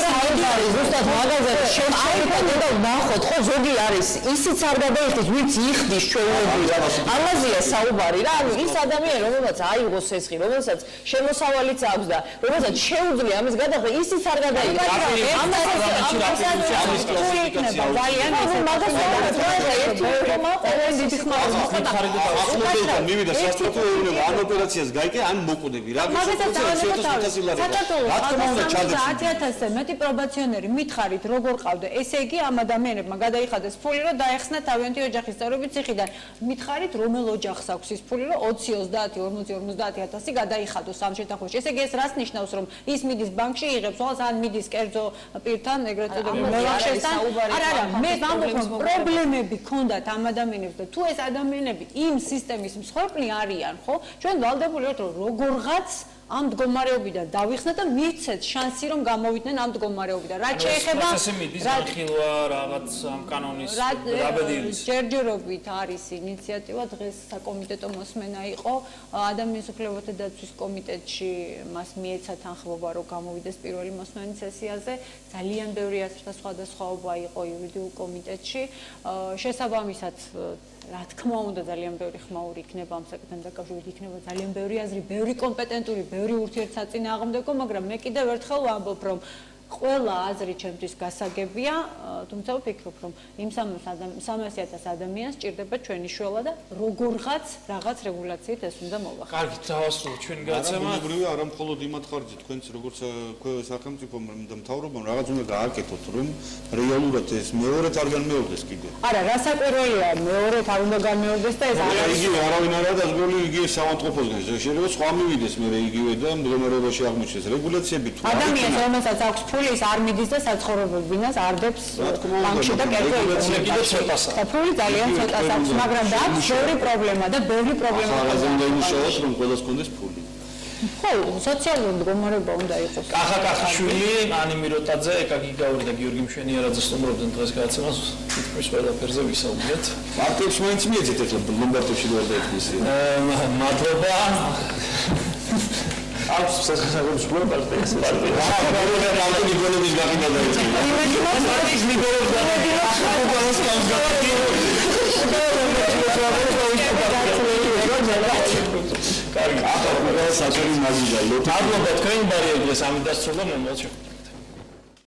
საუბარი ზუსტად მაგაზე შევშევიდეთ და ვნახოთ, ხო ზოგი არის ისიც არ გადაიხდის, ვინც იხდის ჩვეულებრივად. ამაზეა საუბარი რა, ანუ ის ადამიანი, რომელსაც აიღოს ესხი, რომელსაც შემოსავალიც აქვს და რომელსაც შეუძლია ამის გადახდა, ისიც არ გადაიღებს. მივიდა სასწრაფო ეუბნება ან ოპერაციას გაიგე ან მოკვდები რა $10,000-ზე მეტი პრობაციონერი მითხარით როგორ ყავდა ესე იგი ამ ადამიანებმა გადაიხადეს ფული რომ დაეხსნა თავიანთი ოჯახის წევრები ციხიდან მითხარით რომელ ოჯახს აქვს ის ფული რომ 20-30-50-50 გადაიხადოს ამ შეთანხმებაში ესე იგი ეს რას ნიშნავს რომ ის მიდის ბანკში იღებს ხოლმე ან მიდის კერძო პირთან ეგრეთ წოდებული მევახშესთან არა მე ვამბობ რომ პრობლემები ქონდათ ამ ადამიანებს და თუ ეს ადამიანები იმ სისტემის მსხვერპლი არიან ხო ჩვენ ვალდებული ვართ რომ როგორღაც ამ მდგომარეობიდან დავიხსნათ და მიცეთ შანსი რომ გამოვიდნენ ამ მდგომარეობიდან. რაც შეეხება რახილვა რაღაც ამ კანონის დაბედილის ჯერჯერობით არის ინიციატივა დღეს საკომიტეტო მოსმენა იყო ადამიანის უფლებათა დაცვის კომიტეტში მას მიეცა თანხმობა რომ გამოვიდეს პირველი მოსმენის სესიაზე ძალიან ბევრი ასრთა სხვადასხვაობა იყო იურიდიულ კომიტეტში შესაბამისად რა თქმა უნდა ძალიან ბევრი ხმაური იქნება ამ საკითხთან დაკავშირებით იქნება ძალიან ბევრი აზრი, ბევრი კომპეტენტური, ბევრი ურთიერთსაწინააღმდეგო, მაგრამ მე კიდევ ერთხელ ვამბობ, რომ ყველა აზრი ჩემთვის გასაგებია, თუმცა ვფიქრობ, რომ იმ 300,000 ადამიანს ჭირდება ჩვენი შველა და როგორღაც რაღაც რეგულაციით ეს უნდა მოვახდინოთ. კარგი, დავასრულოთ ჩვენი გადაცემა. არამხოლოდ არა მხოლოდ იმათ ხარჯით, თქვენც როგორც სახელმწიფომ და მთავრობამ რაღაც უნდა გააკეთოთ, რომ რეალურად ეს მეორედ არ განმეორდეს კიდე. არა, რასაკვირველია, მეორედ არ უნდა განმეორდეს და ეს არა იგივე არავინ არა დაზგული იგივე საავადმყოფოსგან. შეიძლება სხვა მივიდეს მე იგივე და მდგომარეობაში აღმოჩნდეს რეგულაციები თუ ადამიანს რომელსაც აქვს ფული ფულის არ მიდის და საცხოვრებელ ბინას არ დებს ბანკში და კერძო კიდე ცოტასაა. და ფული ძალიან ცოტას აქვს, მაგრამ აქვს ბევრი პრობლემა და ბევრი პრობლემა ახალგაზრდა უნდა იმუშაოს, რომ ყველას კონდეს ფული. ხო, სოციალური მდგომარეობა უნდა იყოს. კახაკახიშვილი, ანი მიროტაძე, ეკაკი გაური და გიორგი მშვენიერაძე სტუმრობდნენ დღეს გადაცემას. თითქმის ყველაფერზე ვისაუბრეთ. პარტიებს მაინც მიეძეთ ახლა ლომბარდებში რა დაეთქვისი. მადლობა. აქვს სასახლის ბლოკ პარტიას. პარტიის გოლების გახიდა დაიწყო. პარტიის ლიდერებს და ყველას კარგი, ახლა ყველა საჭირო მაგიდა. მადლობა თქვენ ბარიერი დღეს ამით დასწრდა მომავალში.